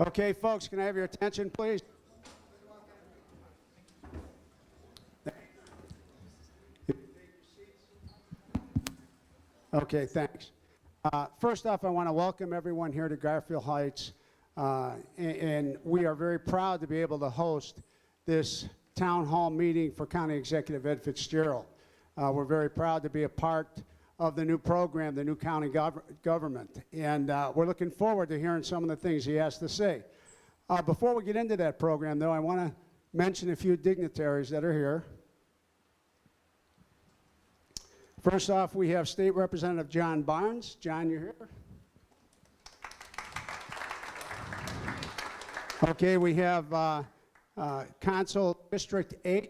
Okay, folks, can I have your attention, please? Okay, thanks. First off, I want to welcome everyone here to Garfield Heights, and we are very proud to be able to host this town hall meeting for County Executive Ed FitzGerald. We're very proud to be a part of the new program, the new county government, and we're looking forward to hearing some of the things he has to say. Before we get into that program, though, I want to mention a few dignitaries that are here. First off, we have State Representative John Barnes. John, you're here. Okay, we have Council District 8.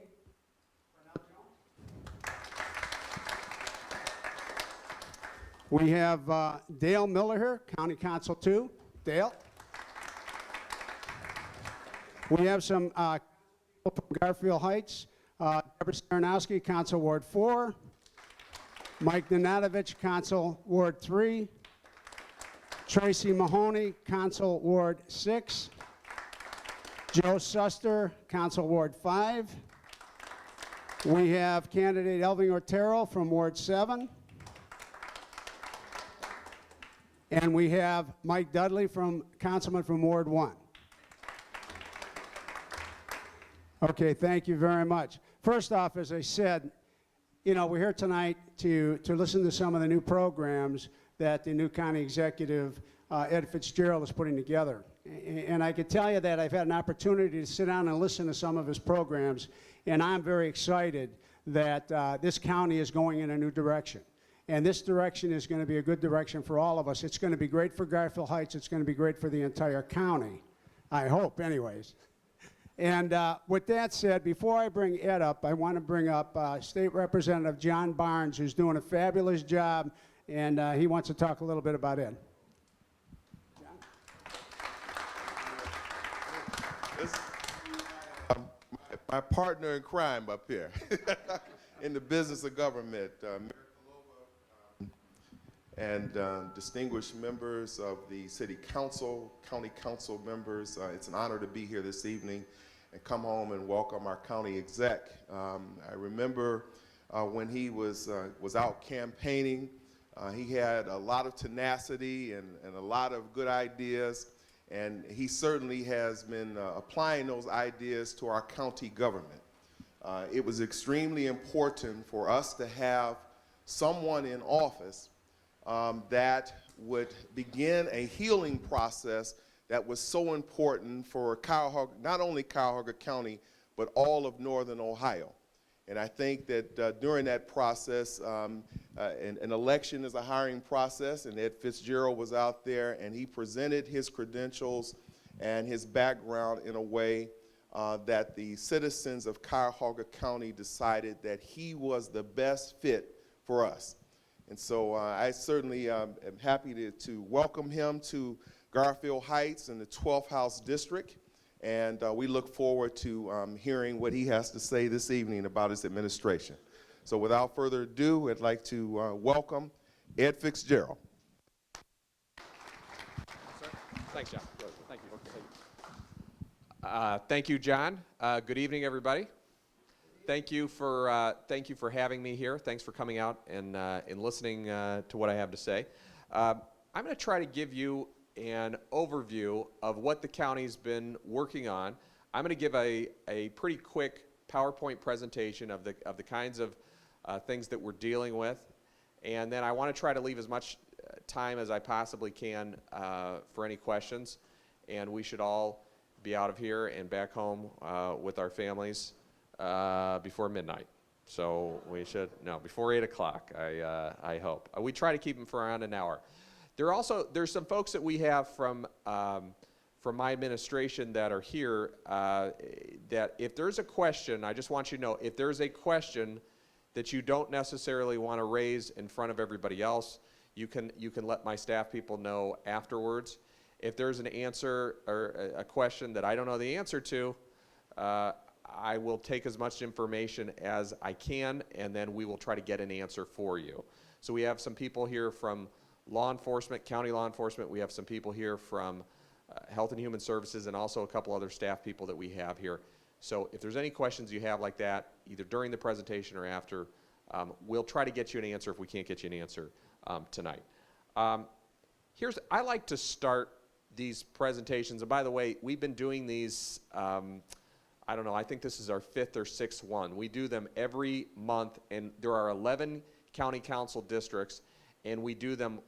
We have Dale Miller here, County Council 2. Dale. We have some people from Garfield Heights. Deborah Staranowski, Council Ward 4. Mike Nanadovich, Council Ward 3. Tracy Mahoney, Council Ward 6. Joe Suster, Council Ward 5. We have candidate Elving Otero from Ward 7. And we have Mike Dudley, Councilman from Ward 1. Okay, thank you very much. First off, as I said, you know, we're here tonight to listen to some of the new programs that the new county executive, Ed FitzGerald, is putting together. And I can tell you that I've had an opportunity to sit down and listen to some of his programs, and I'm very excited that this county is going in a new direction. And this direction is going to be a good direction for all of us. It's going to be great for Garfield Heights. It's going to be great for the entire county, I hope, anyways. And with that said, before I bring Ed up, I want to bring up State Representative John Barnes, who's doing a fabulous job, and he wants to talk a little bit about Ed. John? My partner in crime up here in the business of government, and distinguished members of the City Council, County Council members. It's an honor to be here this evening and come home and welcome our county exec. I remember when he was out campaigning, he had a lot of tenacity and a lot of good ideas, and he certainly has been applying those ideas to our county government. It was extremely important for us to have someone in office that would begin a healing process that was so important for Cuyahoga, not only Cuyahoga County, but all of northern Ohio. And I think that during that process, an election is a hiring process, and Ed FitzGerald was out there, and he presented his credentials and his background in a way that the citizens of Cuyahoga County decided that he was the best fit for us. And so I certainly am happy to welcome him to Garfield Heights in the 12th House District. And we look forward to hearing what he has to say this evening about his administration. So without further ado, I'd like to welcome Ed FitzGerald. Thanks, John. Thank you. Thank you, John. Good evening, everybody. Thank you for having me here. Thanks for coming out and listening to what I have to say. I'm going to try to give you an overview of what the county's been working on. I'm going to give a pretty quick PowerPoint presentation of the kinds of things that we're dealing with, and then I want to try to leave as much time as I possibly can for any questions, and we should all be out of here and back home with our families before midnight. So we should, no, before 8 o'clock, I hope. We try to keep them for around an hour. There's some folks that we have from my administration that are here that if there's a question, I just want you to know, if there's a question that you don't necessarily want to raise in front of everybody else, you can let my staff people know afterwards. If there's an answer or a question that I don't know the answer to, I will take as much information as I can, and then we will try to get an answer for you. So we have some people here from law enforcement, county law enforcement. We have some people here from Health and Human Services, and also a couple other staff people that we have here. So if there's any questions you have like that, either during the presentation or after, we'll try to get you an answer if we can't get you an answer tonight. I like to start these presentations, and by the way, we've been doing these, I don't know, I think this is our 5th or 6th one. We do them every month, and there are 11 county council districts, and we do them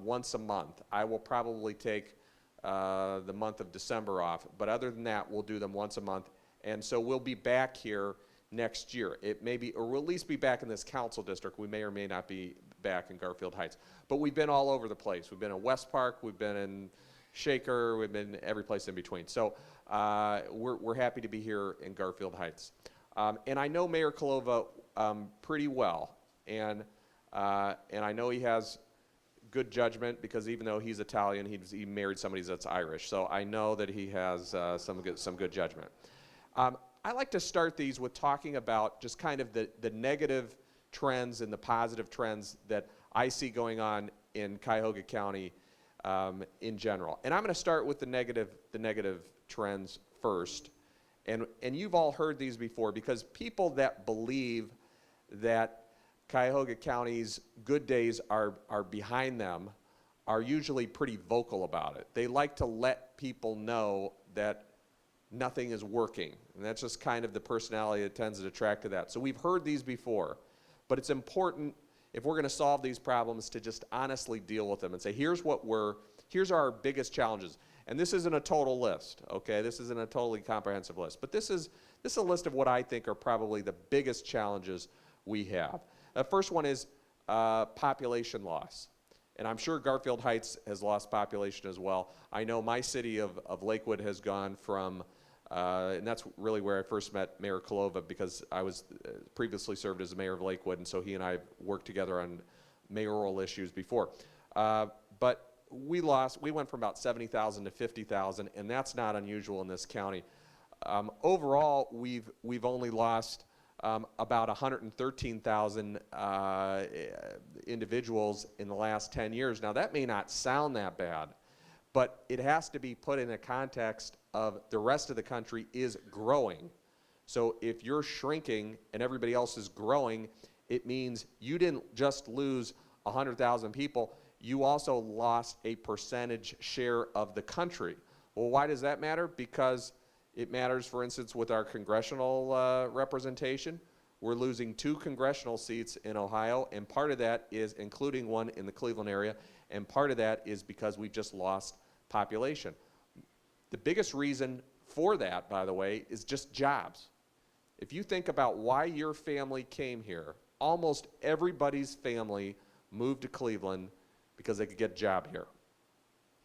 once a month. I will probably take the month of December off, but other than that, we'll do them once a month. And so we'll be back here next year. It may be, or we'll at least be back in this council district. We may or may not be back in Garfield Heights. But we've been all over the place. We've been in West Park, we've been in Shaker, we've been every place in between. So we're happy to be here in Garfield Heights. And I know Mayor Kalova pretty well. And I know he has good judgment, because even though he's Italian, he married somebody that's Irish. So I know that he has some good judgment. I like to start these with talking about just kind of the negative trends and the positive trends that I see going on in Cuyahoga County in general. And I'm going to start with the negative trends first. And you've all heard these before, because people that believe that Cuyahoga County's good days are behind them are usually pretty vocal about it. They like to let people know that nothing is working. And that's just kind of the personality that tends to attract to that. So we've heard these before, but it's important, if we're going to solve these problems, to just honestly deal with them and say, here's our biggest challenges. And this isn't a total list, okay? This isn't a totally comprehensive list. But this is a list of what I think are probably the biggest challenges we have. The first one is population loss. And I'm sure Garfield Heights has lost population as well. I know my city of Lakewood has gone from, and that's really where I first met Mayor Kalova, because I was previously served as the mayor of Lakewood, and so he and I worked together on mayoral issues before. But we went from about 70,000 to 50,000, and that's not unusual in this county. Overall, we've only lost about 113,000 individuals in the last 10 years. Now, that may not sound that bad, but it has to be put in a context of the rest of the country is growing. So if you're shrinking and everybody else is growing, it means you didn't just lose 100,000 people, you also lost a percentage share of the country. Well, why does that matter? Because it matters, for instance, with our congressional representation. We're losing 2 congressional seats in Ohio, and part of that is, including one in the Cleveland area, and part of that is because we've just lost population. The biggest reason for that, by the way, is just jobs. If you think about why your family came here, almost everybody's family moved to Cleveland because they could get a job here.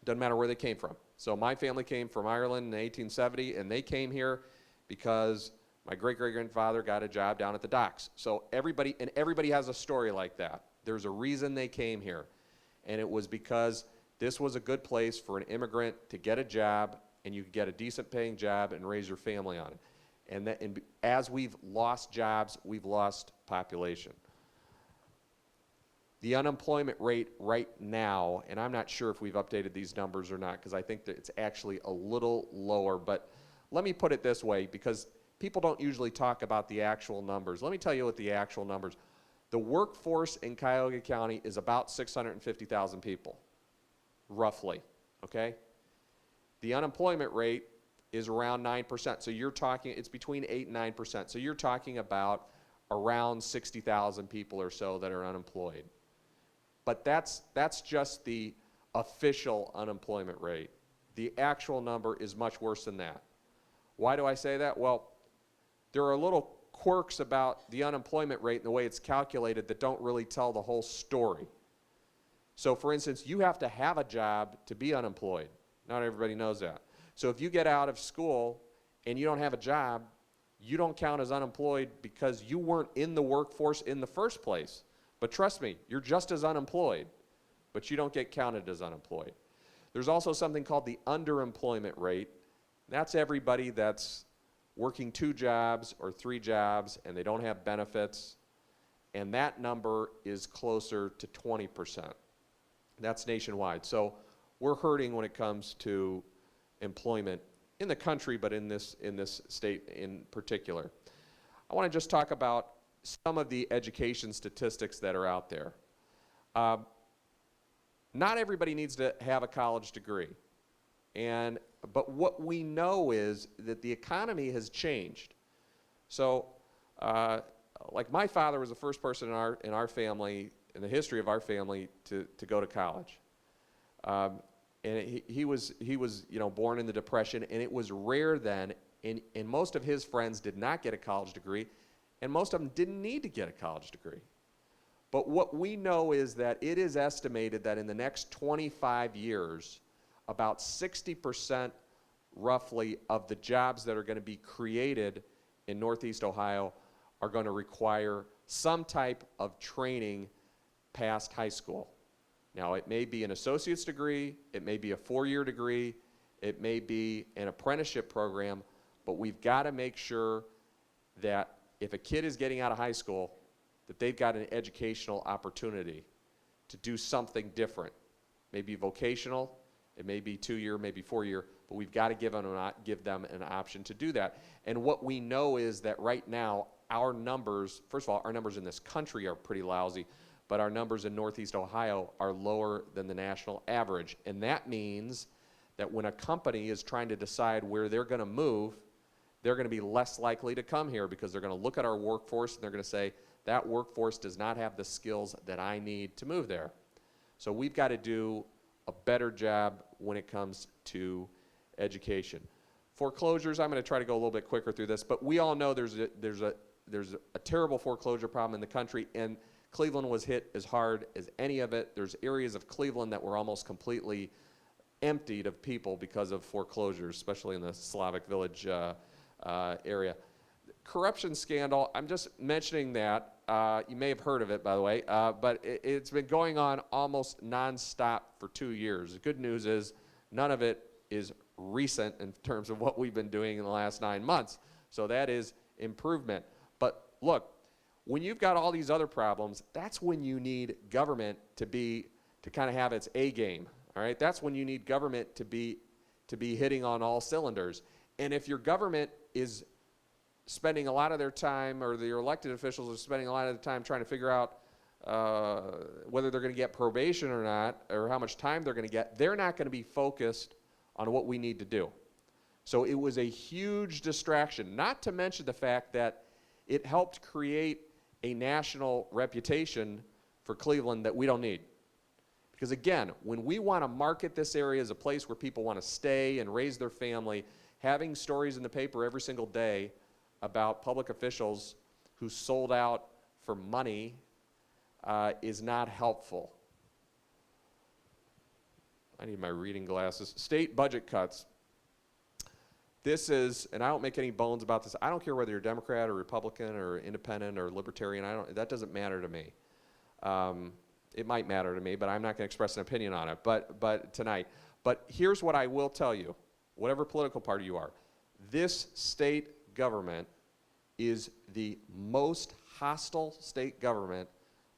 Doesn't matter where they came from. So my family came from Ireland in 1870, and they came here because my great-great-grandfather got a job down at the docks. So everybody has a story like that. There's a reason they came here, and it was because this was a good place for an immigrant to get a job, and you could get a decent-paying job and raise your family on it. And as we've lost jobs, we've lost population. The unemployment rate right now, and I'm not sure if we've updated these numbers or not, because I think that it's actually a little lower, but let me put it this way, because people don't usually talk about the actual numbers. Let me tell you what the actual numbers. The workforce in Cuyahoga County is about 650,000 people, roughly, okay? The unemployment rate is around 9%, so you're talking, it's between 8 and 9%, so you're talking about around 60,000 people or so that are unemployed. But that's just the official unemployment rate. The actual number is much worse than that. Why do I say that? Well, there are little quirks about the unemployment rate and the way it's calculated that don't really tell the whole story. So for instance, you have to have a job to be unemployed. Not everybody knows that. So if you get out of school and you don't have a job, you don't count as unemployed because you weren't in the workforce in the first place. But trust me, you're just as unemployed, but you don't get counted as unemployed. There's also something called the underemployment rate. That's everybody that's working 2 jobs or 3 jobs and they don't have benefits, and that number is closer to 20%. That's nationwide. So we're hurting when it comes to employment in the country, but in this state in particular. I want to just talk about some of the education statistics that are out there. Not everybody needs to have a college degree. But what we know is that the economy has changed. So, like my father was the first person in our family, in the history of our family, to go to college. And he was born in the Depression, and it was rare then, and most of his friends did not get a college degree, and most of them didn't need to get a college degree. But what we know is that it is estimated that in the next 25 years, about 60% roughly of the jobs that are going to be created in Northeast Ohio are going to require some type of training past high school. Now, it may be an associate's degree, it may be a 4-year degree, it may be an apprenticeship program, but we've got to make sure that if a kid is getting out of high school, that they've got an educational opportunity to do something different. Maybe vocational, it may be 2-year, maybe 4-year, but we've got to give them an option to do that. And what we know is that right now, our numbers, first of all, our numbers in this country are pretty lousy, but our numbers in Northeast Ohio are lower than the national average. And that means that when a company is trying to decide where they're going to move, they're going to be less likely to come here because they're going to look at our workforce and they're going to say, that workforce does not have the skills that I need to move there. So we've got to do a better job when it comes to education. Foreclosures, I'm going to try to go a little bit quicker through this, but we all know there's a terrible foreclosure problem in the country, and Cleveland was hit as hard as any of it. There's areas of Cleveland that were almost completely emptied of people because of foreclosures, especially in the Slavic Village area. Corruption scandal, I'm just mentioning that. You may have heard of it, by the way, but it's been going on almost nonstop for 2 years. The good news is none of it is recent in terms of what we've been doing in the last 9 months. So that is improvement. But look, when you've got all these other problems, that's when you need government to kind of have its A game. All right, that's when you need government to be hitting on all cylinders. And if your government is spending a lot of their time, or your elected officials are spending a lot of the time trying to figure out whether they're going to get probation or not, or how much time they're going to get, they're not going to be focused on what we need to do. So it was a huge distraction, not to mention the fact that it helped create a national reputation for Cleveland that we don't need. Because again, when we want to market this area as a place where people want to stay and raise their family, having stories in the paper every single day about public officials who sold out for money is not helpful. I need my reading glasses. State budget cuts. This is, and I don't make any bones about this, I don't care whether you're Democrat or Republican or Independent or Libertarian, that doesn't matter to me. It might matter to me, but I'm not going to express an opinion on it but tonight. But here's what I will tell you, whatever political party you are, this state government is the most hostile state government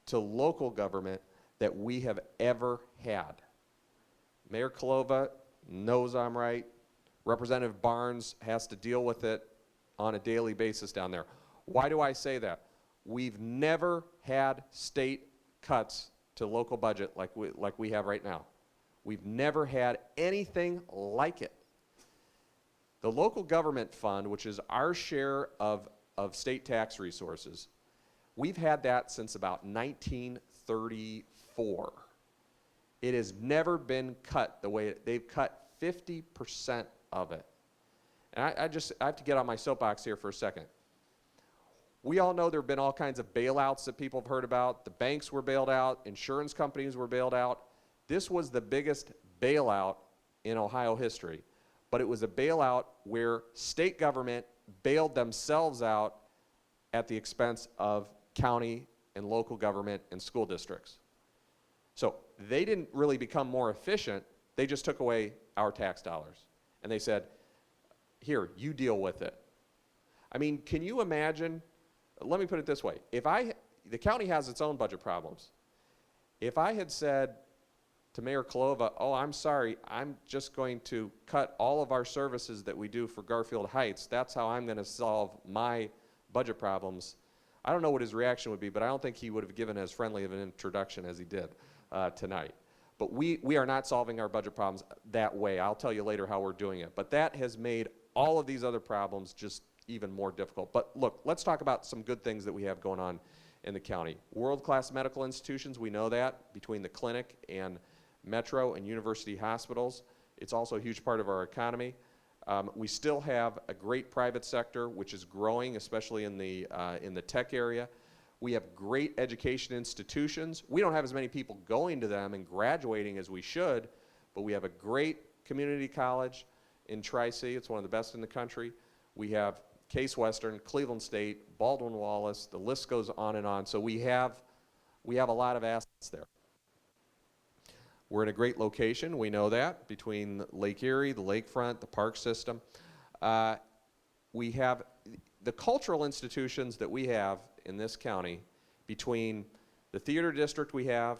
to local government that we have ever had. Mayor Kalova knows I'm right. Representative Barnes has to deal with it on a daily basis down there. Why do I say that? We've never had state cuts to local budget like we have right now. We've never had anything like it. The local government fund, which is our share of state tax resources, we've had that since about 1934. It has never been cut the way they've cut 50% of it. And I have to get on my soapbox here for a second. We all know there have been all kinds of bailouts that people have heard about. The banks were bailed out. Insurance companies were bailed out. This was the biggest bailout in Ohio history. But it was a bailout where state government bailed themselves out at the expense of county and local government and school districts. So they didn't really become more efficient. They just took away our tax dollars. And they said, here, you deal with it. I mean, can you imagine, let me put it this way. The county has its own budget problems. If I had said to Mayor Kalova, oh, I'm sorry, I'm just going to cut all of our services that we do for Garfield Heights. That's how I'm going to solve my budget problems. I don't know what his reaction would be, but I don't think he would have given as friendly of an introduction as he did tonight. But we are not solving our budget problems that way. I'll tell you later how we're doing it. But that has made all of these other problems just even more difficult. But look, let's talk about some good things that we have going on in the county. World-class medical institutions, we know that, between the clinic and Metro and university hospitals. It's also a huge part of our economy. We still have a great private sector, which is growing, especially in the tech area. We have great education institutions. We don't have as many people going to them and graduating as we should, but we have a great community college in Tri-C. It's one of the best in the country. We have Case Western, Cleveland State, Baldwin-Wallace, the list goes on and on. So we have a lot of assets there. We're in a great location, we know that, between Lake Erie, the lakefront, the park system. We have the cultural institutions that we have in this county, between the theater district we have.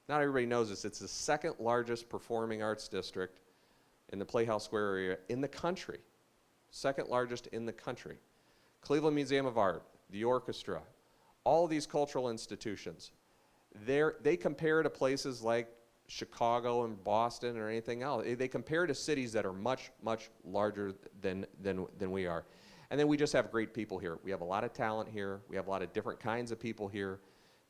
Not everybody knows this, it's the second largest performing arts district in the Playhouse Square area in the country. Second largest in the country. Cleveland Museum of Art, the orchestra, all of these cultural institutions, they compare to places like Chicago and Boston or anything else. They compare to cities that are much, much larger than we are. And then we just have great people here. We have a lot of talent here. We have a lot of different kinds of people here,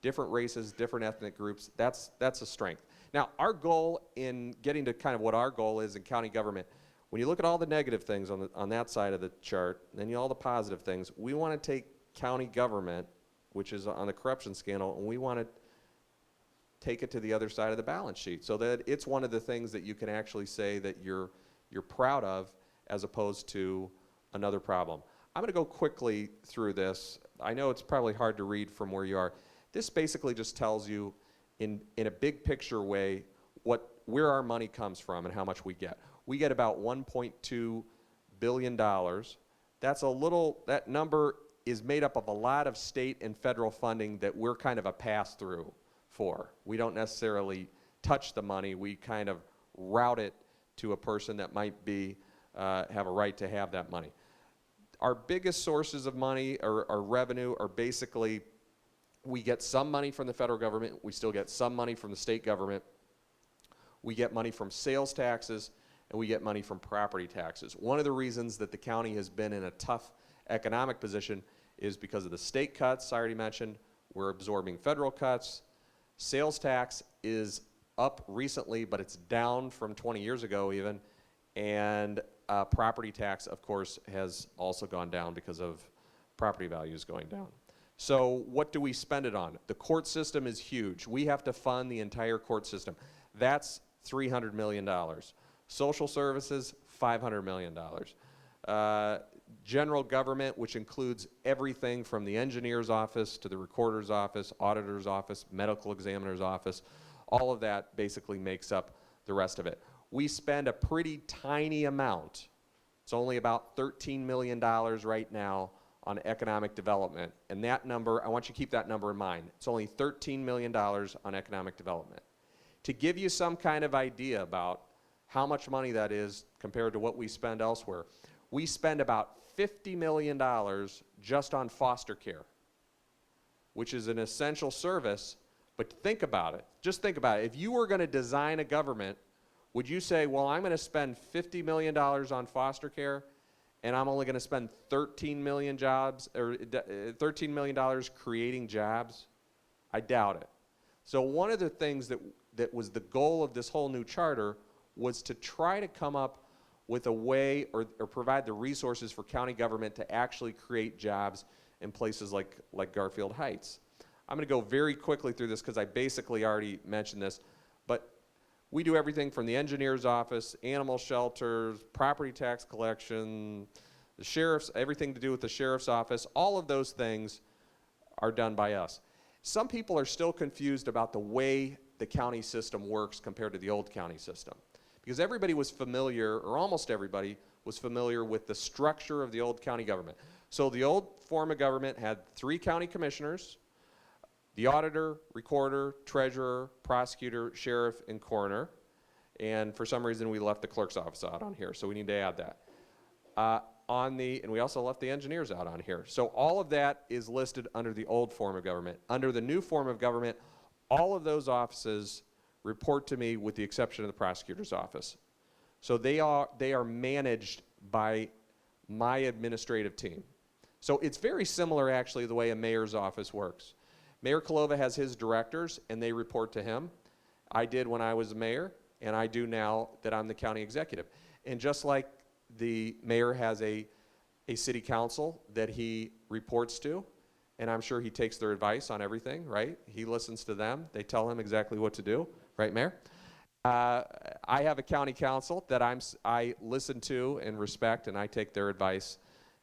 different races, different ethnic groups. That's a strength. Now, our goal in getting to kind of what our goal is in county government, when you look at all the negative things on that side of the chart, and then all the positive things, we want to take county government, which is on the corruption scandal, and we want to take it to the other side of the balance sheet so that it's one of the things that you can actually say that you're proud of, as opposed to another problem. I'm going to go quickly through this. I know it's probably hard to read from where you are. This basically just tells you in a big picture way where our money comes from and how much we get. We get about $1.2 billion. That number is made up of a lot of state and federal funding that we're kind of a pass-through for. We don't necessarily touch the money. We kind of route it to a person that might be have a right to have that money. Our biggest sources of money or revenue are basically, we get some money from the federal government, we still get some money from the state government, we get money from sales taxes, and we get money from property taxes. One of the reasons that the county has been in a tough economic position is because of the state cuts I already mentioned. We're absorbing federal cuts. Sales tax is up recently, but it's down from 20 years ago even, and property tax, of course, has also gone down because of property values going down. So what do we spend it on? The court system is huge. We have to fund the entire court system. That's $300 million. Social services, $500 million. General government, which includes everything from the engineer's office to the recorder's office, auditor's office, medical examiner's office, all of that basically makes up the rest of it. We spend a pretty tiny amount. It's only about $13 million right now on economic development. And that number, I want you to keep that number in mind. It's only $13 million on economic development. To give you some kind of idea about how much money that is compared to what we spend elsewhere, we spend about $50 million just on foster care, which is an essential service. But think about it. Just think about it. If you were going to design a government, would you say, well, I'm going to spend $50 million on foster care, and I'm only going to spend $13 million creating jobs? I doubt it. So one of the things that was the goal of this whole new charter was to try to come up with a way or provide the resources for county government to actually create jobs in places like Garfield Heights. I'm going to go very quickly through this because I basically already mentioned this, but we do everything from the engineer's office, animal shelters, property tax collection, the sheriff's, everything to do with the sheriff's office. All of those things are done by us. Some people are still confused about the way the county system works compared to the old county system, because everybody was familiar, or almost everybody was familiar with the structure of the old county government. So the old form of government had 3 county commissioners, the auditor, recorder, treasurer, prosecutor, sheriff, and coroner. And for some reason, we left the clerk's office out on here, so we need to add that. And we also left the engineers out on here. So all of that is listed under the old form of government. Under the new form of government, all of those offices report to me with the exception of the prosecutor's office. So they are managed by my administrative team. So it's very similar actually the way a mayor's office works. Mayor Cuyahoga has his directors and they report to him. I did when I was the mayor and I do now that I'm the county executive. And just like the mayor has a city council that he reports to, and I'm sure he takes their advice on everything, right? He listens to them. They tell him exactly what to do, right, Mayor? I have a county council that I listen to and respect, and I take their advice,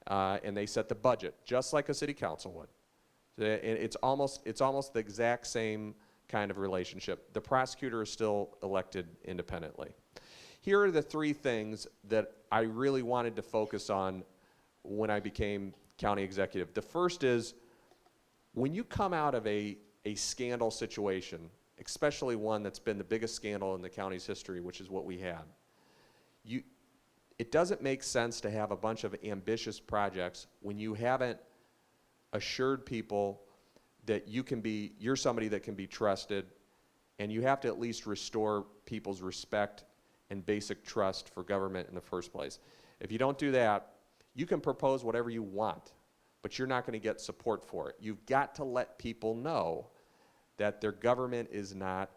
and they set the budget, just like a city council would. It's almost the exact same kind of relationship. The prosecutor is still elected independently. Here are the three things that I really wanted to focus on when I became county executive. The first is, when you come out of a scandal situation, especially one that's been the biggest scandal in the county's history, which is what we had, it doesn't make sense to have a bunch of ambitious projects when you haven't assured people that you're somebody that can be trusted, and you have to at least restore people's respect and basic trust for government in the first place. If you don't do that, you can propose whatever you want, but you're not going to get support for it. You've got to let people know that their government is not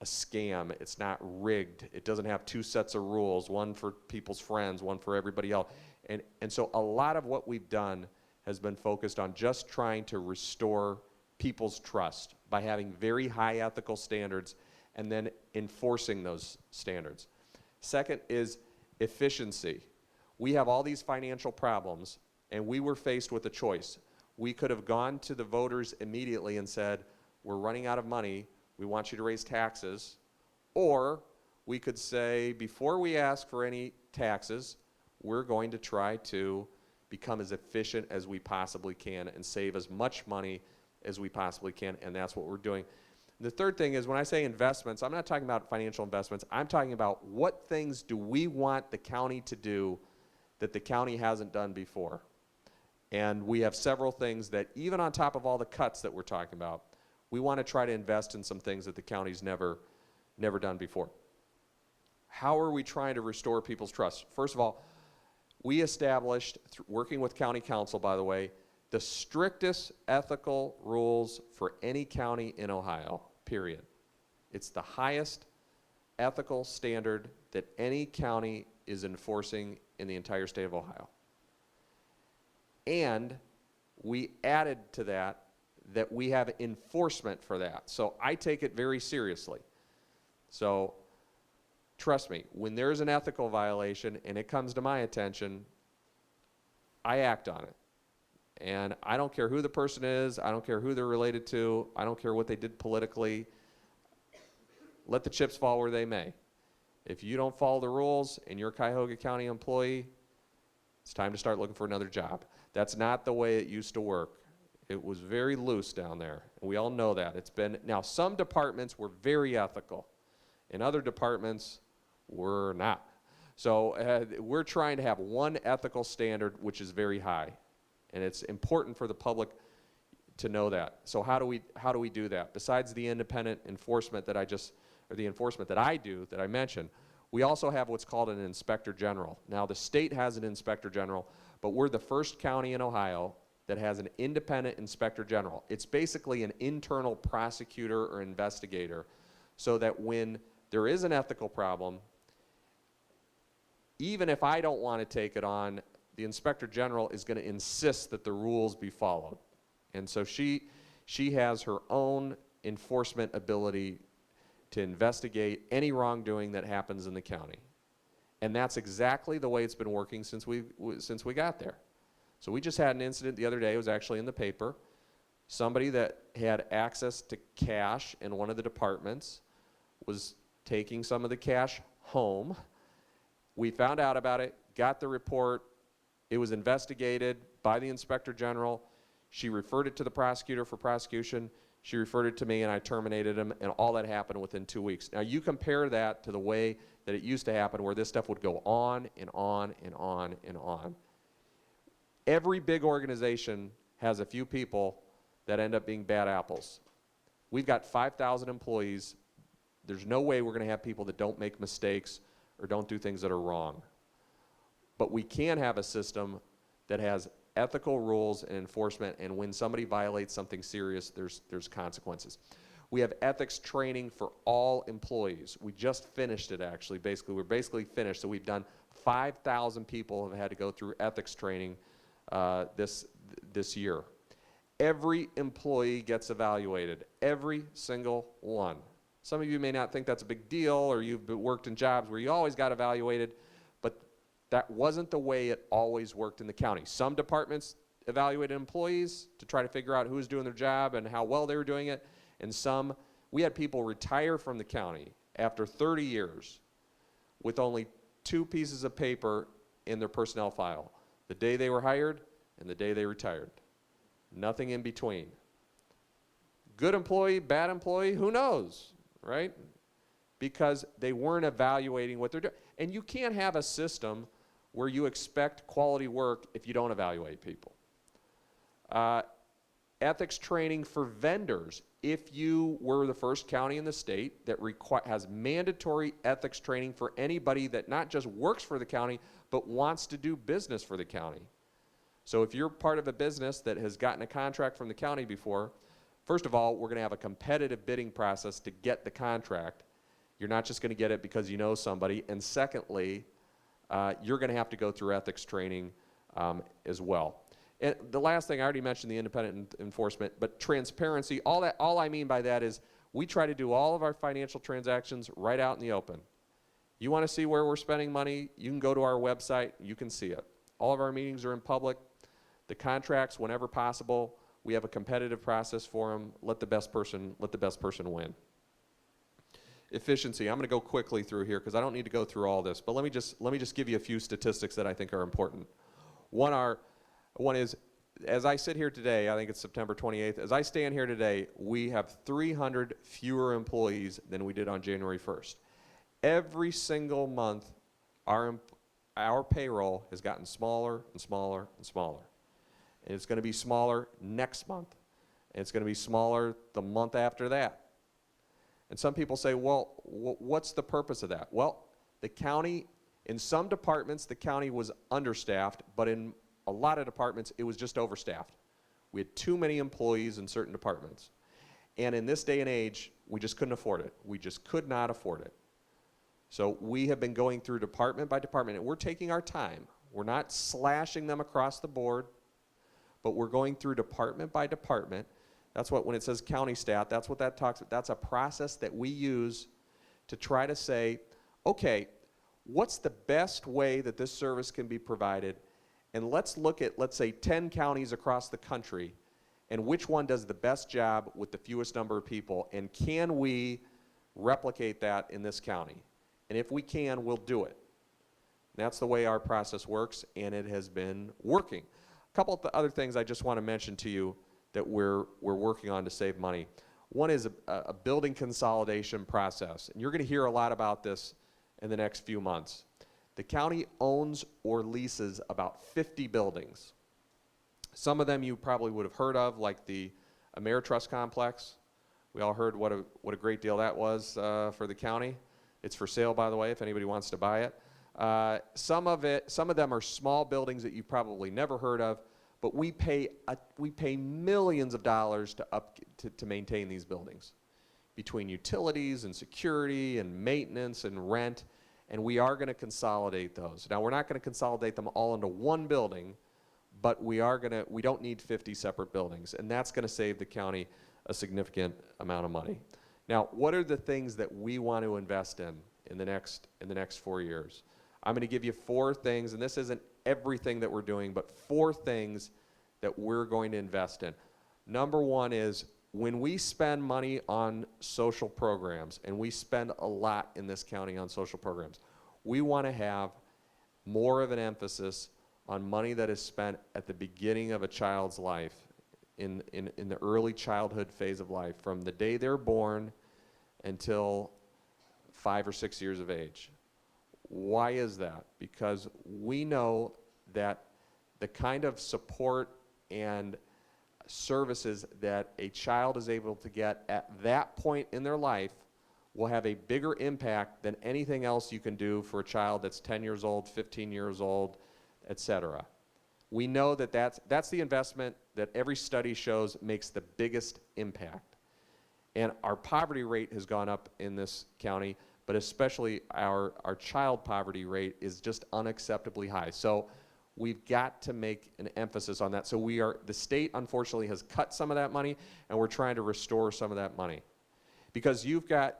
a scam. It's not rigged. It doesn't have two sets of rules, one for people's friends, one for everybody else. And so a lot of what we've done has been focused on just trying to restore people's trust by having very high ethical standards and then enforcing those standards. Second is efficiency. We have all these financial problems, and we were faced with a choice. We could have gone to the voters immediately and said, we're running out of money, we want you to raise taxes. Or we could say, before we ask for any taxes, we're going to try to become as efficient as we possibly can and save as much money as we possibly can, and that's what we're doing. The third thing is, when I say investments, I'm not talking about financial investments. I'm talking about what things do we want the county to do that the county hasn't done before. And we have several things that, even on top of all the cuts that we're talking about, we want to try to invest in some things that the county's never done before. How are we trying to restore people's trust? First of all, we established, working with county council, by the way, the strictest ethical rules for any county in Ohio, period. It's the highest ethical standard that any county is enforcing in the entire state of Ohio. And we added to that we have enforcement for that. So I take it very seriously. So trust me, when there's an ethical violation and it comes to my attention, I act on it. And I don't care who the person is, I don't care who they're related to, I don't care what they did politically. Let the chips fall where they may. If you don't follow the rules and you're a Cuyahoga County employee, it's time to start looking for another job. That's not the way it used to work. It was very loose down there, and we all know that. Now some departments were very ethical, and other departments were not. So we're trying to have one ethical standard which is very high, and it's important for the public to know that. So how do we do that? Besides the independent enforcement that the enforcement that I do, that I mentioned, we also have what's called an inspector general. Now the state has an inspector general, but we're the first county in Ohio that has an independent inspector general. It's basically an internal prosecutor or investigator, so that when there is an ethical problem, even if I don't want to take it on, the inspector general is going to insist that the rules be followed. And so she has her own enforcement ability to investigate any wrongdoing that happens in the county. And that's exactly the way it's been working since we got there. So we just had an incident the other day. It was actually in the paper. Somebody that had access to cash in one of the departments was taking some of the cash home. We found out about it, got the report. It was investigated by the inspector general. She referred it to the prosecutor for prosecution. She referred it to me, and I terminated him, and all that happened within 2 weeks. Now, you compare that to the way that it used to happen, where this stuff would go on and on and on and on. Every big organization has a few people that end up being bad apples. We've got 5,000 employees. There's no way we're going to have people that don't make mistakes or don't do things that are wrong. But we can have a system that has ethical rules and enforcement, and when somebody violates something serious, there's consequences. We have ethics training for all employees. We just finished it, actually. We're basically finished. So we've done 5,000 people have had to go through ethics training this year. Every employee gets evaluated, every single one. Some of you may not think that's a big deal, or you've worked in jobs where you always got evaluated, but that wasn't the way it always worked in the county. Some departments evaluated employees to try to figure out who was doing their job and how well they were doing it, and we had people retire from the county after 30 years with only 2 pieces of paper in their personnel file: the day they were hired and the day they retired. Nothing in between. Good employee, bad employee, who knows, right? Because they weren't evaluating what they're doing. And you can't have a system where you expect quality work if you don't evaluate people. Ethics training for vendors. If you were the first county in the state that has mandatory ethics training for anybody that not just works for the county, but wants to do business for the county. So if you're part of a business that has gotten a contract from the county before, first of all, we're going to have a competitive bidding process to get the contract. You're not just going to get it because you know somebody. And secondly, you're going to have to go through ethics training as well. And the last thing, I already mentioned the independent enforcement, but transparency, all I mean by that is we try to do all of our financial transactions right out in the open. You want to see where we're spending money, you can go to our website, you can see it. All of our meetings are in public. The contracts, whenever possible, we have a competitive process for them. Let the best person win. Efficiency. I'm going to go quickly through here because I don't need to go through all this, but let me just give you a few statistics that I think are important. One is, as I sit here today, I think it's September 28th, as I stand here today, we have 300 fewer employees than we did on January 1st. Every single month, our payroll has gotten smaller and smaller and smaller. And it's going to be smaller next month. And it's going to be smaller the month after that. And some people say, well, what's the purpose of that? Well, the county, in some departments, the county was understaffed, but in a lot of departments, it was just overstaffed. We had too many employees in certain departments. And in this day and age, we just couldn't afford it. We just could not afford it. So we have been going through department by department, and we're taking our time. We're not slashing them across the board, but we're going through department by department. That's what, when it says county stat, that's what that talks about. That's a process that we use to try to say, okay, what's the best way that this service can be provided? And let's look at, let's say, 10 counties across the country, and which one does the best job with the fewest number of people, and can we replicate that in this county? And if we can, we'll do it. And that's the way our process works, and it has been working. A couple of other things I just want to mention to you that we're working on to save money. One is a building consolidation process, and you're going to hear a lot about this in the next few months. The county owns or leases about 50 buildings. Some of them you probably would have heard of, like the Ameritrust complex. We all heard what a great deal that was for the county. It's for sale, by the way, if anybody wants to buy it. Some of them are small buildings that you've probably never heard of, but we pay millions of dollars to maintain these buildings, between utilities and security and maintenance and rent, and we are going to consolidate those. Now, we're not going to consolidate them all into one building, but we don't need 50 separate buildings, and that's going to save the county a significant amount of money. Now, what are the things that we want to invest in the next 4 years? I'm going to give you 4 things, and this isn't everything that we're doing, but 4 things that we're going to invest in. Number 1 is, when we spend money on social programs, and we spend a lot in this county on social programs, we want to have more of an emphasis on money that is spent at the beginning of a child's life in the early childhood phase of life, from the day they're born until 5 or 6 years of age. Why is that? Because we know that the kind of support and services that a child is able to get at that point in their life will have a bigger impact than anything else you can do for a child that's 10 years old, 15 years old, etc. We know that that's the investment that every study shows makes the biggest impact. And our poverty rate has gone up in this county, but especially our child poverty rate is just unacceptably high. So we've got to make an emphasis on that. So the state unfortunately has cut some of that money, and we're trying to restore some of that money. Because you have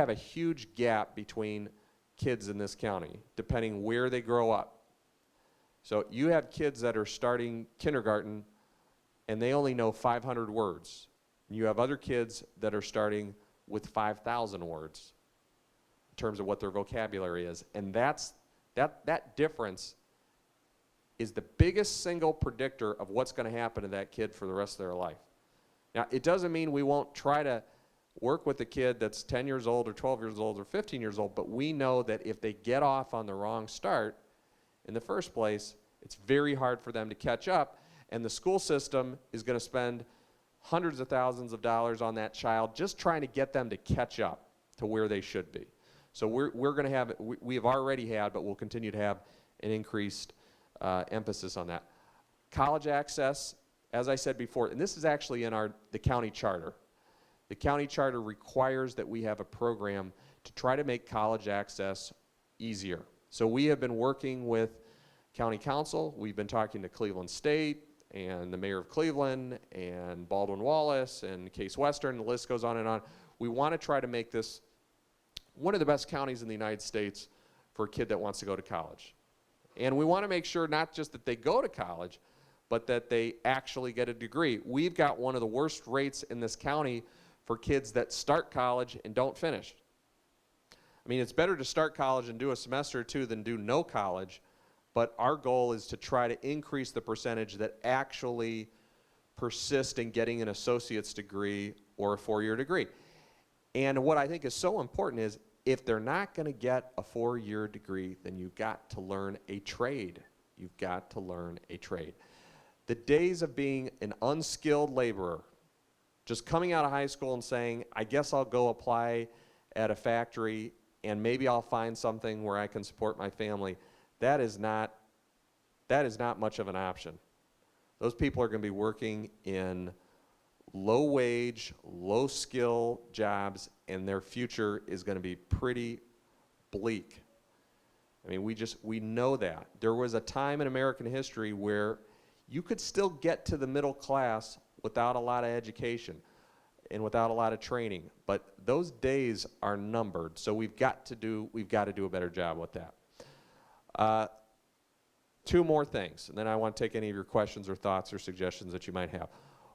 a huge gap between kids in this county, depending where they grow up. So you have kids that are starting kindergarten, and they only know 500 words. You have other kids that are starting with 5,000 words in terms of what their vocabulary is. And that difference is the biggest single predictor of what's going to happen to that kid for the rest of their life. Now, it doesn't mean we won't try to work with a kid that's 10 years old or 12 years old or 15 years old, but we know that if they get off on the wrong start in the first place, it's very hard for them to catch up, and the school system is going to spend hundreds of thousands of dollars on that child just trying to get them to catch up to where they should be. So we're going to have, we have already had, but we'll continue to have an increased emphasis on that. College access, as I said before, and this is actually in the county charter. The county charter requires that we have a program to try to make college access easier. So we have been working with county council. We've been talking to Cleveland State and the mayor of Cleveland and Baldwin Wallace and Case Western. The list goes on and on. We want to try to make this one of the best counties in the United States for a kid that wants to go to college. And we want to make sure not just that they go to college, but that they actually get a degree. We've got one of the worst rates in this county for kids that start college and don't finish. I mean, it's better to start college and do a semester or two than do no college, but our goal is to try to increase the percentage that actually persist in getting an associate's degree or a 4-year degree. And what I think is so important is if they're not going to get a 4-year degree, then you've got to learn a trade. You've got to learn a trade. The days of being an unskilled laborer, just coming out of high school and saying, I guess I'll go apply at a factory and maybe I'll find something where I can support my family, that is not much of an option. Those people are going to be working in low wage, low skill jobs, and their future is going to be pretty bleak. I mean, we know that. There was a time in American history where you could still get to the middle class without a lot of education and without a lot of training, but those days are numbered. So we've got to do a better job with that. Two more things, and then I want to take any of your questions or thoughts or suggestions that you might have.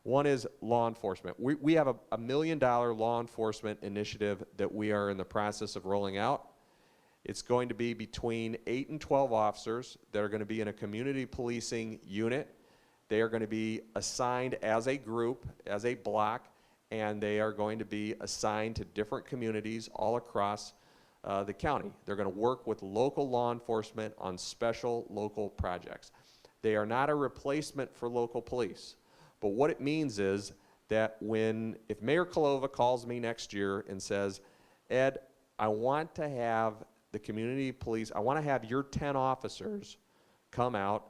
One is law enforcement. We have a $1 million law enforcement initiative that we are in the process of rolling out. It's going to be between 8 and 12 officers that are going to be in a community policing unit. They are going to be assigned as a group, as a block, and they are going to be assigned to different communities all across the county. They're going to work with local law enforcement on special local projects. They are not a replacement for local police, but what it means is that if Mayor Cuyahoga calls me next year and says, Ed, I want to have the community police, I want to have your 10 officers come out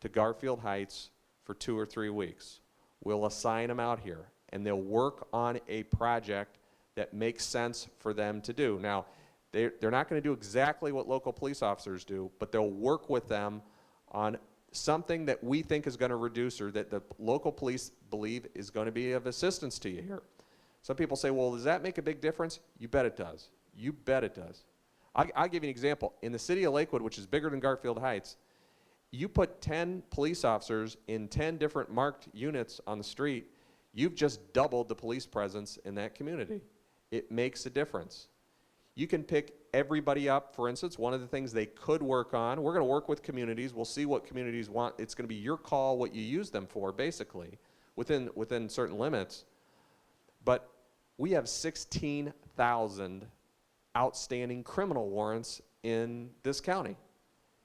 to Garfield Heights for 2 or 3 weeks. We'll assign them out here, and they'll work on a project that makes sense for them to do. Now, they're not going to do exactly what local police officers do, but they'll work with them on something that we think is going to reduce, or that the local police believe is going to be of assistance to you here. Some people say, well, does that make a big difference? You bet it does. You bet it does. I'll give you an example. In the city of Lakewood, which is bigger than Garfield Heights, you put 10 police officers in 10 different marked units on the street, you've just doubled the police presence in that community. It makes a difference. You can pick everybody up. For instance, one of the things they could work on, we're going to work with communities. We'll see what communities want. It's going to be your call what you use them for, basically, within certain limits. But we have 16,000 outstanding criminal warrants in this county.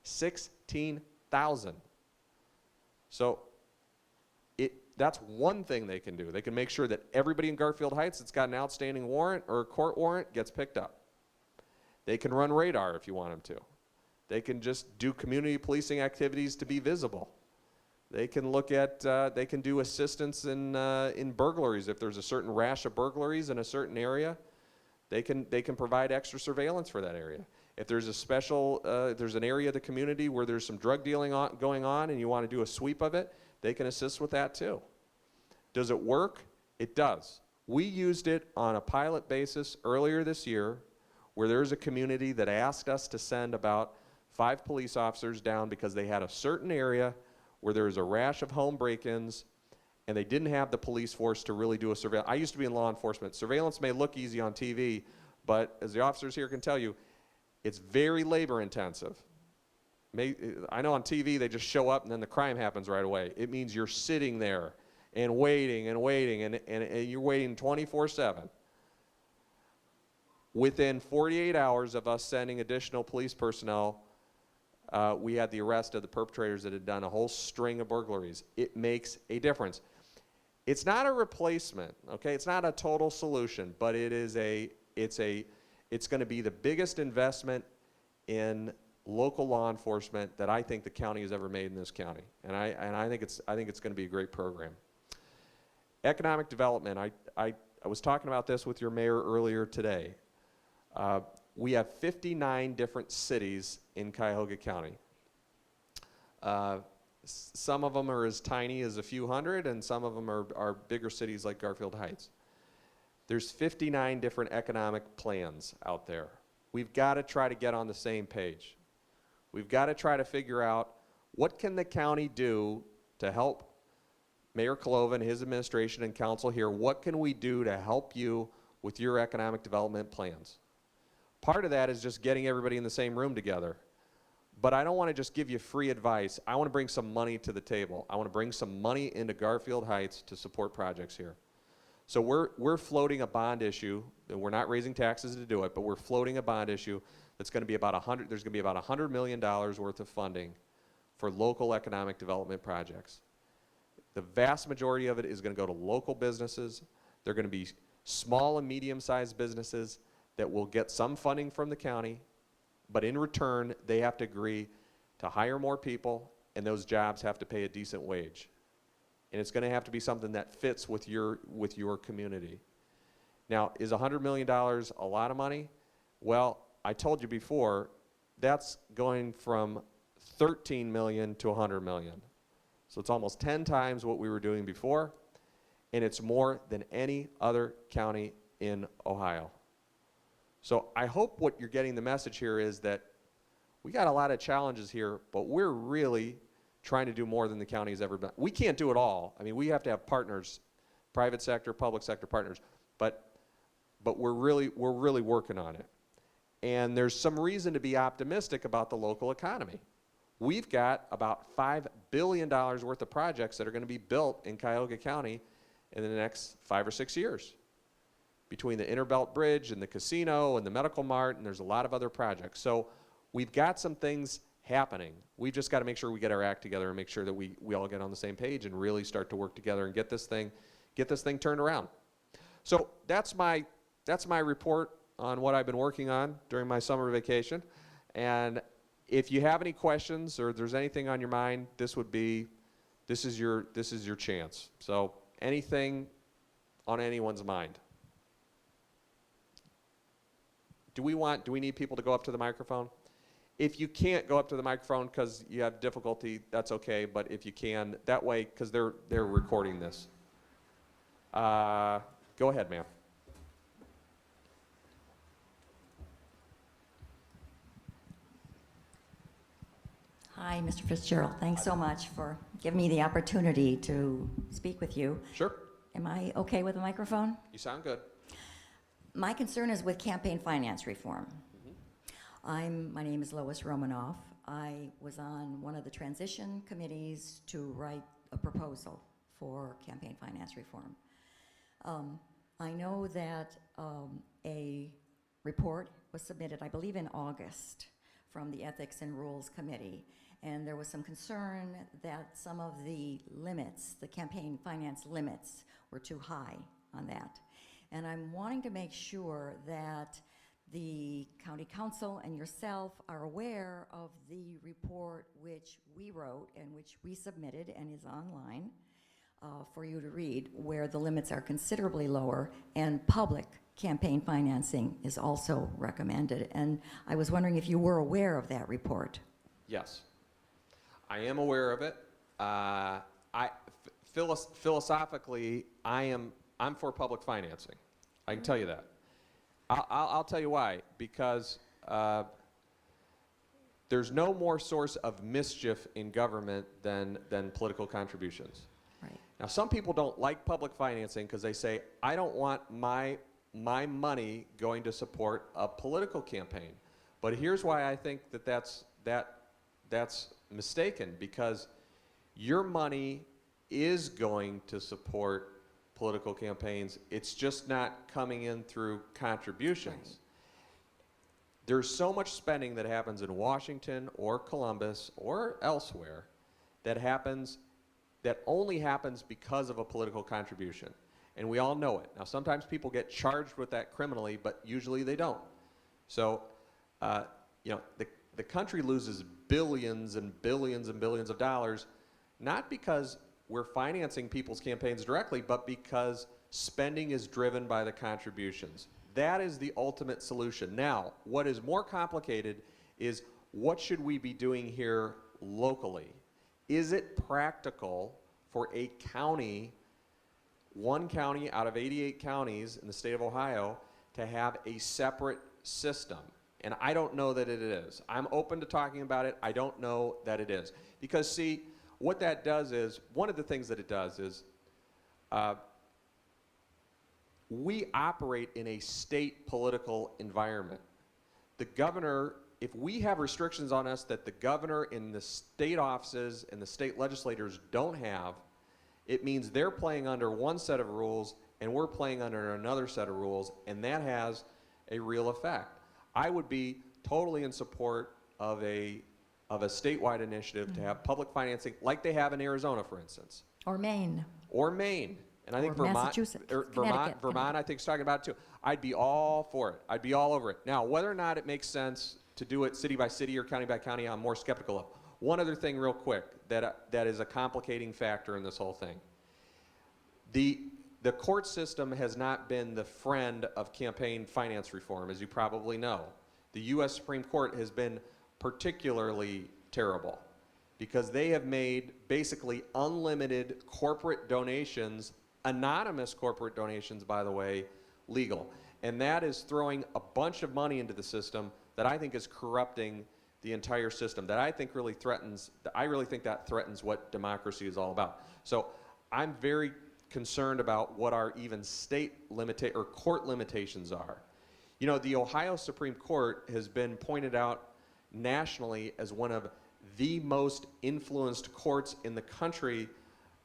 16,000. So that's one thing they can do. They can make sure that everybody in Garfield Heights that's got an outstanding warrant or a court warrant gets picked up. They can run radar if you want them to. They can just do community policing activities to be visible. They can look at, they can do assistance in burglaries. If there's a certain rash of burglaries in a certain area, they can provide extra surveillance for that area. If there's a special, there's an area of the community where there's some drug dealing going on and you want to do a sweep of it, they can assist with that too. Does it work? It does. We used it on a pilot basis earlier this year where there's a community that asked us to send about 5 police officers down because they had a certain area where there was a rash of home break-ins and they didn't have the police force to really do a surveillance. I used to be in law enforcement. Surveillance may look easy on TV, but as the officers here can tell you, it's very labor intensive. I know on TV they just show up and then the crime happens right away. It means you're sitting there and waiting and waiting and you're waiting 24/7. Within 48 hours of us sending additional police personnel, we had the arrest of the perpetrators that had done a whole string of burglaries. It makes a difference. It's not a replacement, okay? It's not a total solution, but it's going to be the biggest investment in local law enforcement that I think the county has ever made in this county, and I think it's going to be a great program. Economic development. I was talking about this with your mayor earlier today. We have 59 different cities in Cuyahoga County. Some of them are as tiny as a few hundred, and some of them are bigger cities like Garfield Heights. There's 59 different economic plans out there. We've got to try to get on the same page. We've got to try to figure out what can the county do to help Mayor Kalova and his administration and council here. What can we do to help you with your economic development plans? Part of that is just getting everybody in the same room together. But I don't want to just give you free advice. I want to bring some money to the table. I want to bring some money into Garfield Heights to support projects here. So we're floating a bond issue. And we're not raising taxes to do it, but we're floating a bond issue that's going to be about there's going to be about $100 million worth of funding for local economic development projects. The vast majority of it is going to go to local businesses. They're going to be small and medium-sized businesses that will get some funding from the county, but in return, they have to agree to hire more people, and those jobs have to pay a decent wage. And it's going to have to be something that fits with your community. Now, is $100 million a lot of money? Well, I told you before, that's going from 13 million to 100 million. So it's almost 10 times what we were doing before, and it's more than any other county in Ohio. So I hope what you're getting the message here is that we got a lot of challenges here, but we're really trying to do more than the county has ever done. We can't do it all. I mean, we have to have partners, private sector, public sector partners, but we're really working on it. And there's some reason to be optimistic about the local economy. We've got about $5 billion worth of projects that are going to be built in Cuyahoga County in the next 5 or 6 years. Between the Interbelt Bridge and the casino and the medical mart, and there's a lot of other projects. So we've got some things happening. We've just got to make sure we get our act together and make sure that we all get on the same page and really start to work together and get this thing turned around. So that's my report on what I've been working on during my summer vacation. And if you have any questions or if there's anything on your mind, this is your chance. So anything on anyone's mind. Do we need people to go up to the microphone? If you can't go up to the microphone because you have difficulty, that's okay. But if you can, that way, because they're recording this. Go ahead, ma'am. Hi, Mr. FitzGerald. Thanks so much for giving me the opportunity to speak with you. Sure. Am I okay with the microphone? You sound good. My concern is with campaign finance reform. My name is Lois Romanoff. I was on one of the transition committees to write a proposal for campaign finance reform. I know that a report was submitted, I believe in August, from the Ethics and Rules Committee, and there was some concern that some of the limits, the campaign finance limits, were too high on that. And I'm wanting to make sure that the county council and yourself are aware of the report which we wrote and which we submitted and is online for you to read, where the limits are considerably lower and public campaign financing is also recommended. And I was wondering if you were aware of that report. Yes, I am aware of it. Philosophically, I'm for public financing. I can tell you that. I'll tell you why. Because there's no more source of mischief in government than political contributions. Right. Now, some people don't like public financing because they say, I don't want my money going to support a political campaign. But here's why I think that's mistaken, because your money is going to support political campaigns. It's just not coming in through contributions. Right. There's so much spending that happens in Washington or Columbus or elsewhere that only happens because of a political contribution. And we all know it. Now, sometimes people get charged with that criminally, but usually they don't. So, the country loses billions and billions and billions of dollars, not because we're financing people's campaigns directly, but because spending is driven by the contributions. That is the ultimate solution. Now, what is more complicated is, what should we be doing here locally? Is it practical for a county, one county out of 88 counties in the state of Ohio, to have a separate system? And I don't know that it is. I'm open to talking about it. I don't know that it is. Because, see, what that does is, one of the things that it does is, we operate in a state political environment. The governor, if we have restrictions on us that the governor in the state offices and the state legislators don't have, it means they're playing under one set of rules and we're playing under another set of rules, and that has a real effect. I would be totally in support of a statewide initiative to have public financing like they have in Arizona, for instance. Or Maine. Or Maine. And I think Or Massachusetts, Connecticut. Vermont, I think, is talking about it too. I'd be all for it. I'd be all over it. Now, whether or not it makes sense to do it city by city or county by county, I'm more skeptical of. One other thing real quick that is a complicating factor in this whole thing. The court system has not been the friend of campaign finance reform, as you probably know. The U.S. Supreme Court has been particularly terrible because they have made basically unlimited corporate donations, anonymous corporate donations, by the way, legal. And that is throwing a bunch of money into the system that I think is corrupting the entire system, that I think really threatens, I really think that threatens what democracy is all about. So I'm very concerned about what our even court limitations are. You know, the Ohio Supreme Court has been pointed out nationally as one of the most influenced courts in the country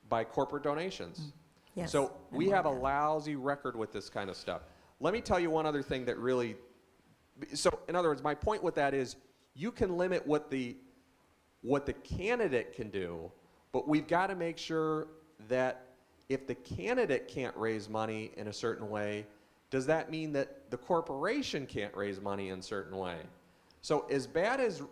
by corporate donations. Yes, So I we know have a that. lousy record with this kind of stuff. Let me tell you one other thing that really, so in other words, my point with that is, you can limit what the candidate can do, but we've got to make sure that if the candidate can't raise money in a certain way, does that mean that the corporation can't raise money in a certain way? So as bad as,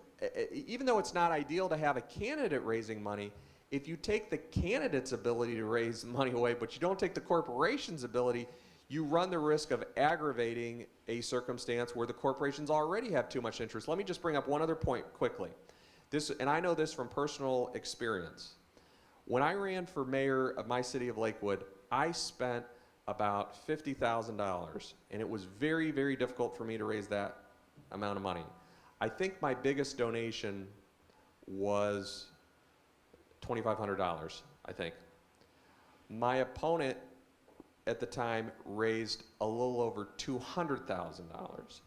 even though it's not ideal to have a candidate raising money, if you take the candidate's ability to raise money away, but you don't take the corporation's ability, you run the risk of aggravating a circumstance where the corporations already have too much interest. Let me just bring up one other point quickly. And I know this from personal experience. When I ran for mayor of my city of Lakewood, I spent about $50,000, and it was very, very difficult for me to raise that amount of money. I think my biggest donation was $2,500, I think. My opponent at the time raised a little over $200,000.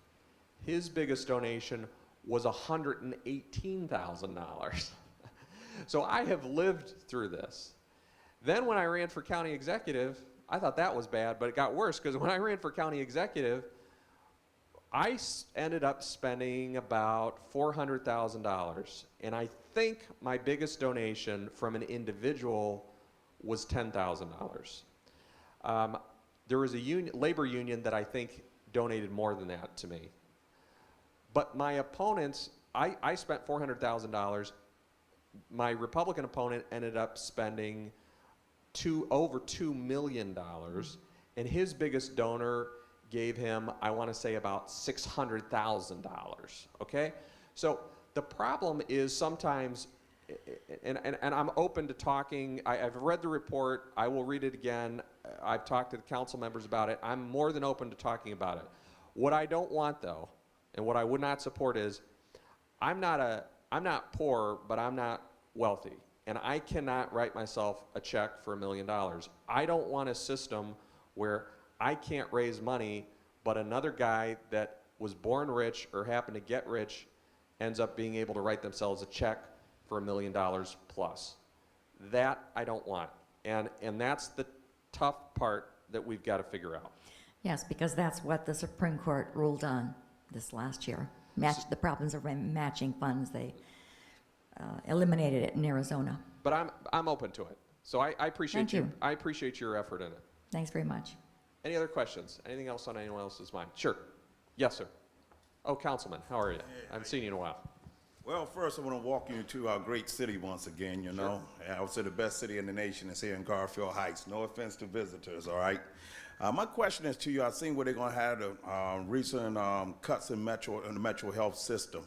His biggest donation was $118,000. So I have lived through this. Then when I ran for county executive, I thought that was bad, but it got worse because when I ran for county executive, I ended up spending about $400,000. And I think my biggest donation from an individual was $10,000. There was a labor union that I think donated more than that to me. But my opponents, I spent $400,000. My Republican opponent ended up spending over $2 million, and his biggest donor gave him, I want to say, about $600,000. Okay? So the problem is sometimes, and I'm open to talking. I've read the report. I will read it again. I've talked to the council members about it. I'm more than open to talking about it. What I don't want, though, and what I would not support is, I'm not poor, but I'm not wealthy. And I cannot write myself a check for $1 million. I don't want a system where I can't raise money, but another guy that was born rich or happened to get rich ends up being able to write themselves a check for $1 million plus. That I don't want. And that's the tough part that we've got to figure out. Yes, because that's what the Supreme Court ruled on this last year. The problems of matching funds, they eliminated it in Arizona. But I'm open to it. So I appreciate Thank you. I appreciate your effort in it. Thanks very much. Any other questions? Anything else on anyone else's mind? Sure. Yes, sir. Oh, Councilman, how are you? I haven't seen you in a while. Well, first I want to walk you to our great city once again, you know. I would say the best city in the nation is here in Garfield Heights. No offense to visitors, all right? My question is to you, I've seen where they're going to have the recent cuts in the Metro Health system.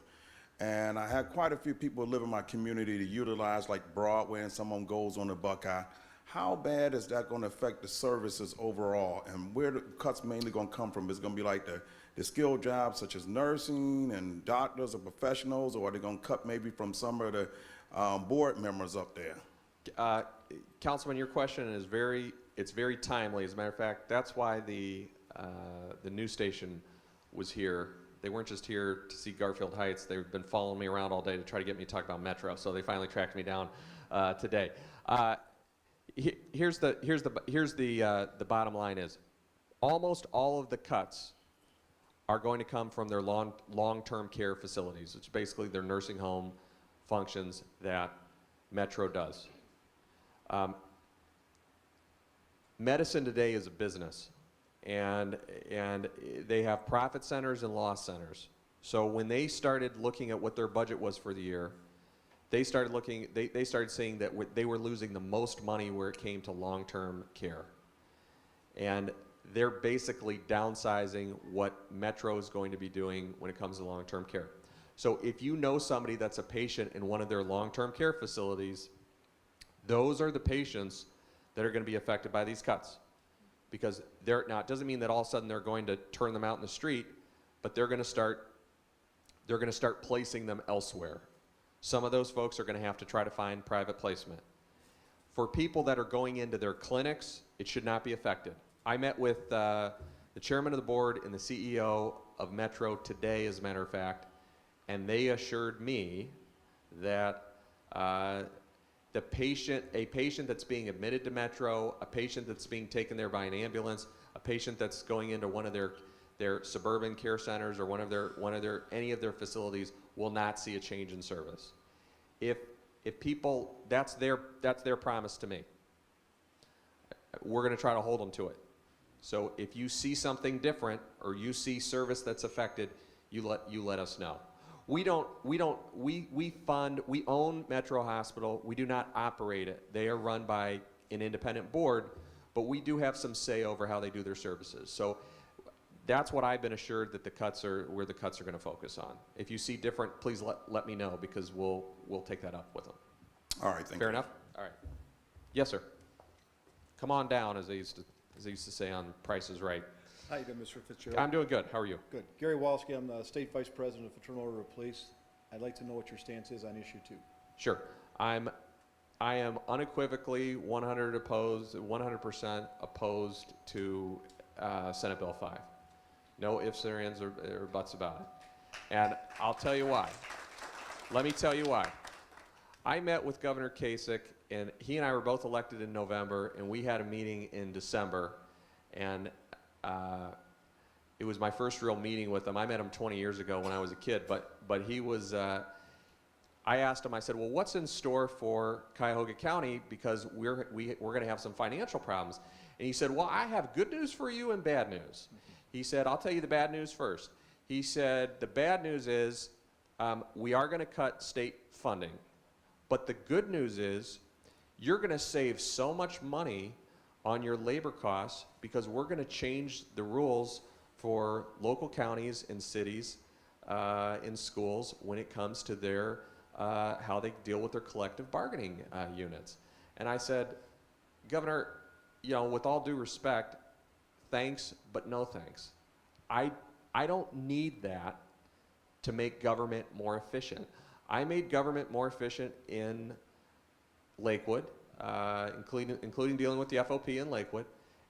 And I had quite a few people live in my community to utilize like Broadway, and someone goes on the Buckeye. How bad is that going to affect the services overall? And where the cuts mainly going to come from? Is it going to be like the skilled jobs such as nursing and doctors or professionals, or are they going to cut maybe from some of the board members up there? Councilman, your question is very timely. As a matter of fact, that's why the news station was here. They weren't just here to see Garfield Heights. They've been following me around all day to try to get me to talk about Metro. So they finally tracked me down today. Here's the bottom line is, almost all of the cuts are going to come from their long-term care facilities, which basically their nursing home functions that Metro does. Medicine today is a business, and they have profit centers and loss centers. So when they started looking at what their budget was for the year, they started seeing that they were losing the most money where it came to long-term care. And they're basically downsizing what Metro is going to be doing when it comes to long-term care. So if you know somebody that's a patient in one of their long-term care facilities, those are the patients that are going to be affected by these cuts. Because they're not, doesn't mean that all of a sudden they're going to turn them out in the street, but they're going to start placing them elsewhere. Some of those folks are going to have to try to find private placement. For people that are going into their clinics, it should not be affected. I met with the chairman of the board and the CEO of Metro today, as a matter of fact, and they assured me that a patient that's being admitted to Metro, a patient that's being taken there by an ambulance, a patient that's going into one of their suburban care centers or any of their facilities will not see a change in service. If people, that's their promise to me. We're going to try to hold them to it. So if you see something different or you see service that's affected, you let us know. We own Metro Hospital. We do not operate it. They are run by an independent board, but we do have some say over how they do their services. So that's what I've been assured that where the cuts are going to focus on. If you see different, please let me know, because we'll take that up with them. All right, thank you. Fair enough? All right. Yes, sir. Come on down, as they used to say on Price is Right. How you doing, Mr. FitzGerald? I'm doing good. How are you? Good. Gary Walski, I'm the State Vice President of Fraternal Order of Police. I'd like to know what your stance is on issue 2. Sure. I'm I am unequivocally 100% opposed to Senate Bill 5. No ifs, ands, or buts about it. And I'll tell you why. Let me tell you why. I met with Governor Kasich, and he and I were both elected in November, and we had a meeting in December, and it was my first real meeting with him. I met him 20 years ago when I was a kid, but he was, I asked him, I said, well, what's in store for Cuyahoga County, because we're going to have some financial problems. And he said, well, I have good news for you and bad news. He said, I'll tell you the bad news first. He said, the bad news is we are going to cut state funding. But the good news is you're going to save so much money on your labor costs because we're going to change the rules for local counties and cities in schools when it comes to their how they deal with their collective bargaining units. And I said, Governor, with all due respect, thanks, but no thanks. I don't need that to make government more efficient. I made government more efficient in Lakewood, including dealing with the FOP in Lakewood,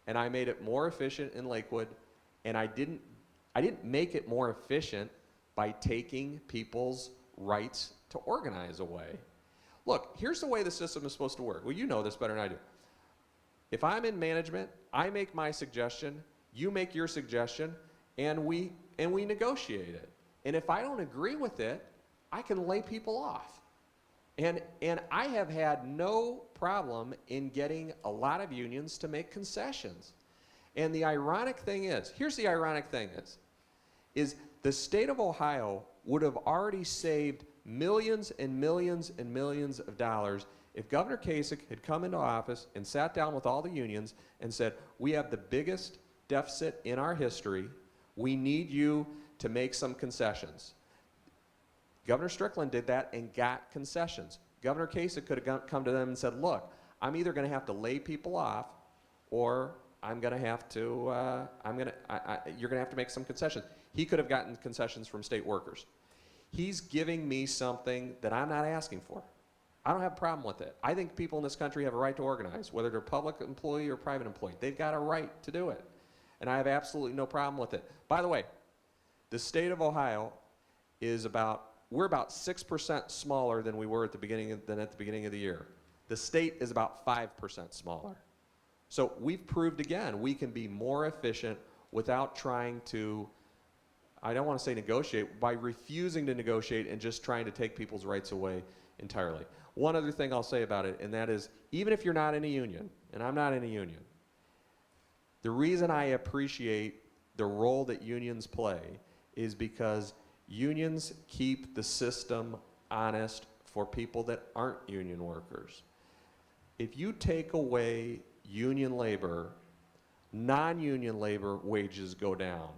and I made it more efficient in Lakewood, and I didn't make it more efficient by taking people's rights to organize away. Look, here's the way the system is supposed to work. Well, you know this better than I do. If I'm in management, I make my suggestion, you make your suggestion, and we negotiate it. And if I don't agree with it, I can lay people off. And I have had no problem in getting a lot of unions to make concessions. And the ironic thing is, here's the ironic thing is the state of Ohio would have already saved millions and millions and millions of dollars if Governor Kasich had come into office and sat down with all the unions and said, we have the biggest deficit in our history, we need you to make some concessions. Governor Strickland did that and got concessions. Governor Kasich could have come to them and said, look, I'm either going to have to lay people off or I'm going to have to, you're going to have to make some concessions. He could have gotten concessions from state workers. He's giving me something that I'm not asking for. I don't have a problem with it. I think people in this country have a right to organize, whether they're public employee or private employee. They've got a right to do it. And I have absolutely no problem with it. By the way, the state of Ohio is we're about 6% smaller than we were at the beginning of the year. The state is about 5% smaller. So we've proved again we can be more efficient without trying to, I don't want to say negotiate, by refusing to negotiate and just trying to take people's rights away entirely. One other thing I'll say about it, and that is, even if you're not in a union, and I'm not in a union, the reason I appreciate the role that unions play is because unions keep the system honest for people that aren't union workers. If you take away union labor, non-union labor wages go down.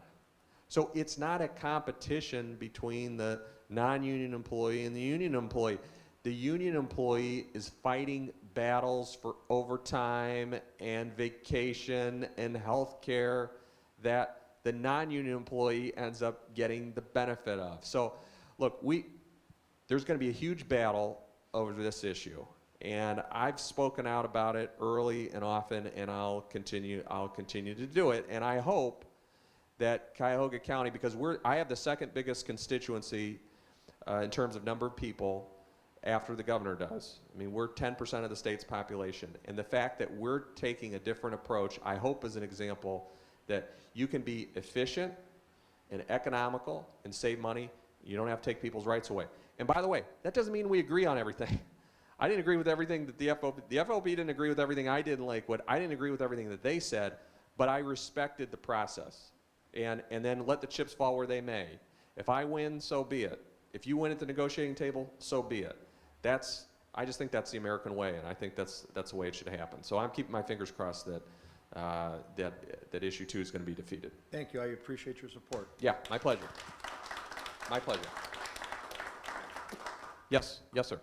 So it's not a competition between the non-union employee and the union employee. The union employee is fighting battles for overtime and vacation and health care that the non-union employee ends up getting the benefit of. So look, there's going to be a huge battle over this issue. And I've spoken out about it early and often, and I'll continue to do it. And I hope that Cuyahoga County, because I have the second biggest constituency in terms of number of people after the governor does. I mean, we're 10% of the state's population. And the fact that we're taking a different approach, I hope is an example that you can be efficient and economical and save money. You don't have to take people's rights away. And by the way, that doesn't mean we agree on everything. I didn't agree with everything that the FOP didn't agree with everything I did in Lakewood. I didn't agree with everything that they said, but I respected the process. And then let the chips fall where they may. If I win, so be it. If you win at the negotiating table, so be it. I just think that's the American way, and I think that's the way it should happen. So I'm keeping my fingers crossed that that issue 2 is going to be defeated. Thank you. I appreciate your support. Yeah, my pleasure. My pleasure. Yes, sir.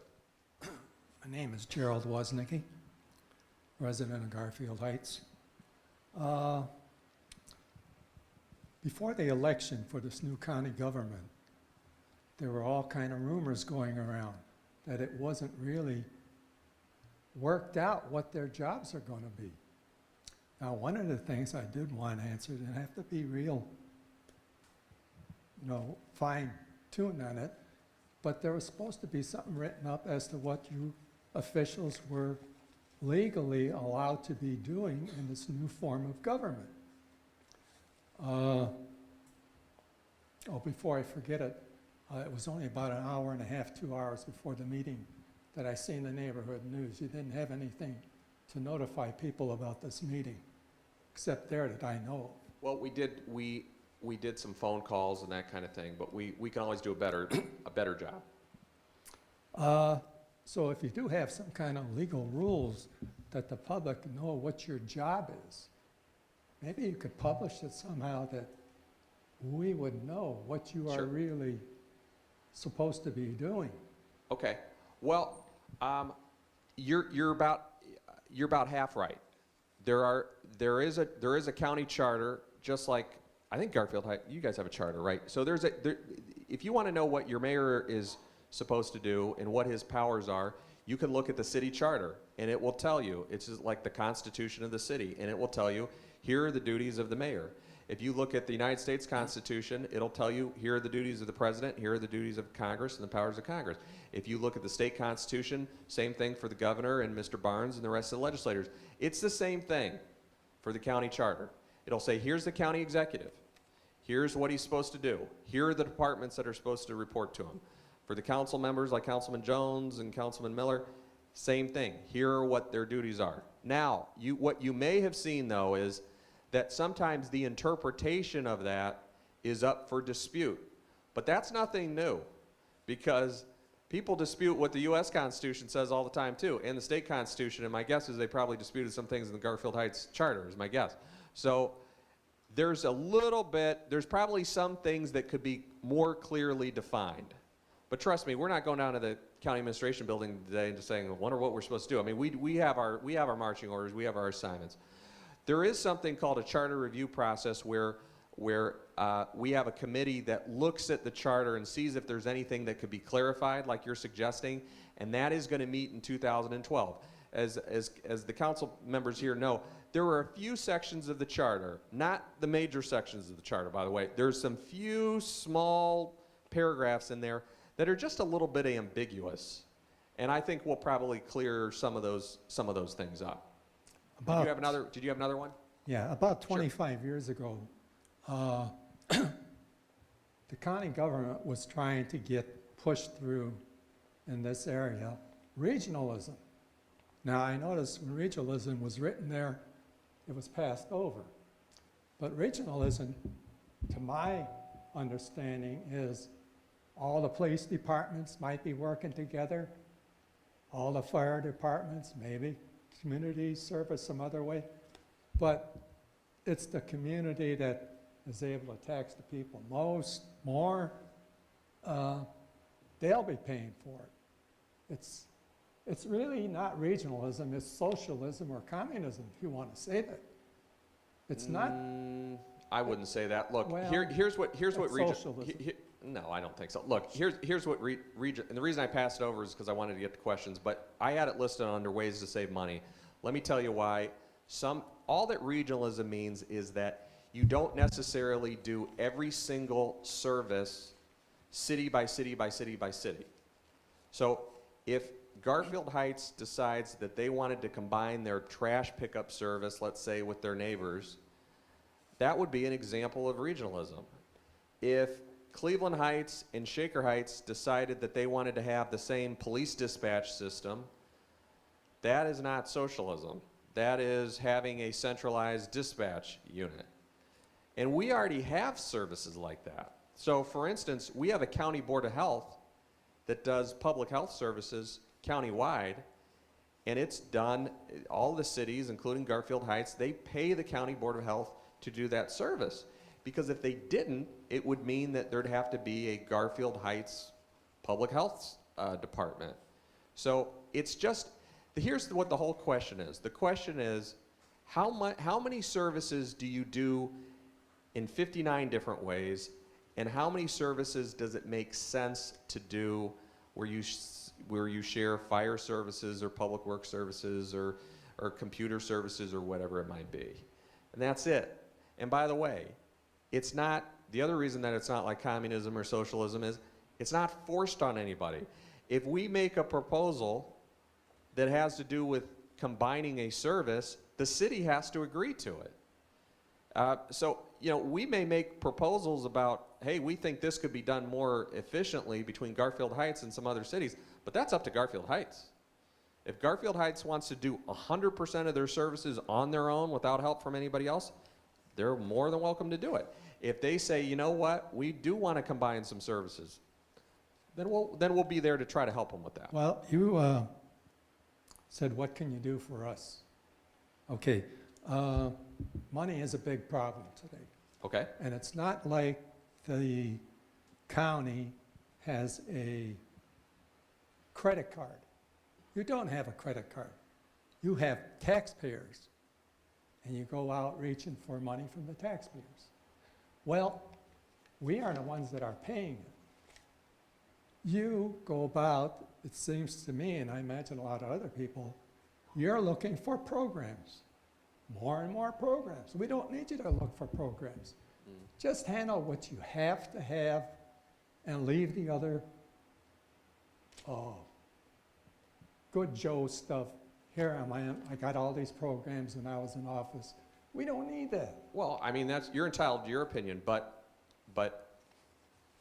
My name is Gerald Woznicki, resident of Garfield Heights. Before the election for this new county government, there were all kind of rumors going around that it wasn't really worked out what their jobs are going to be. Now, one of the things I did want answered, and I have to be real, fine-tuned on it, but there was supposed to be something written up as to what you officials were legally allowed to be doing in this new form of government. Before I forget it, it was only about an hour and a half, 2 hours before the meeting that I seen the neighborhood news. You didn't have anything to notify people about this meeting, except there that I know of. Well, we did some phone calls and that kind of thing, but we can always do a better job. So if you do have some kind of legal rules that the public know what your job is, maybe you could publish it somehow that we would know what you Sure. are really supposed to be doing. Okay. Well, you're about half right. There is a county charter, just like I think Garfield Heights. You guys have a charter, right? So if you want to know what your mayor is supposed to do and what his powers are, you can look at the city charter, and it will tell you. It's just like the Constitution of the city, and it will tell you here are the duties of the mayor. If you look at the United States Constitution, it'll tell you here are the duties of the president, here are the duties of Congress and the powers of Congress. If you look at the state constitution, same thing for the governor and Mr. Barnes and the rest of the legislators. It's the same thing for the county charter. It'll say here's the county executive. Here's what he's supposed to do. Here are the departments that are supposed to report to him. For the council members like Councilman Jones and Councilman Miller, same thing. Here are what their duties are. Now, what you may have seen, though, is that sometimes the interpretation of that is up for dispute. But that's nothing new, because people dispute what the U.S. Constitution says all the time, too, and the state constitution, and my guess is they probably disputed some things in the Garfield Heights Charter, is my guess. So there's there's probably some things that could be more clearly defined. But trust me, we're not going down to the county administration building today and just saying, I wonder what we're supposed to do. I mean, we have our marching orders, we have our assignments. There is something called a charter review process where we have a committee that looks at the charter and sees if there's anything that could be clarified, like you're suggesting, and that is going to meet in 2012. As the council members here know, there were a few sections of the charter, not the major sections of the charter, by the way. There's some few small paragraphs in there that are just a little bit ambiguous, and I think we'll probably clear some of those things up. Did you have another one? Yeah, about 25 years ago, the county government was trying to get pushed through in this area regionalism. Now, I noticed when regionalism was written there, it was passed over. But regionalism, to my understanding, is all the police departments might be working together, all the fire departments, maybe community service some other way, but it's the community that is able to tax the people more, they'll be paying for it. It's really not regionalism, it's socialism or communism, if you want to say that. It's not. I wouldn't say that. Look, Well, here's what socialism. No, I don't think so. Look, here's what region, and the reason I passed it over is because I wanted to get to questions, but I had it listed under ways to save money. Let me tell you why. All that regionalism means is that you don't necessarily do every single service city by city by city by city. So if Garfield Heights decides that they wanted to combine their trash pickup service, let's say, with their neighbors, that would be an example of regionalism. If Cleveland Heights and Shaker Heights decided that they wanted to have the same police dispatch system, that is not socialism. That is having a centralized dispatch unit. And we already have services like that. So for instance, we have a county board of health that does public health services countywide, and it's done, all the cities, including Garfield Heights, they pay the county board of health to do that service. Because if they didn't, it would mean that there'd have to be a Garfield Heights public health department. So it's just, here's what the whole question is. The question is, how many services do you do in 59 different ways, and how many services does it make sense to do where you share fire services or public works services or computer services or whatever it might be. And that's it. And by the way, it's not, the other reason that it's not like communism or socialism is it's not forced on anybody. If we make a proposal that has to do with combining a service, the city has to agree to it. So, you know, we may make proposals about, hey, we think this could be done more efficiently between Garfield Heights and some other cities, but that's up to Garfield Heights. If Garfield Heights wants to do 100% of their services on their own without help from anybody else, they're more than welcome to do it. If they say, you know what, we do want to combine some services, then we'll be there to try to help them with that. Well, you said, what can you do for us? Okay, money is a big problem today. Okay? And it's not like the county has a credit card. You don't have a credit card. You have taxpayers, and you go out reaching for money from the taxpayers. Well, we are the ones that are paying it. You go about, it seems to me, and I imagine a lot of other people, you're looking for programs, more and more programs. We don't need you to look for programs. Just handle what you have to have and leave the other good Joe stuff. Here I got all these programs when I was in office. We don't need that. Well, I mean, you're entitled to your opinion, but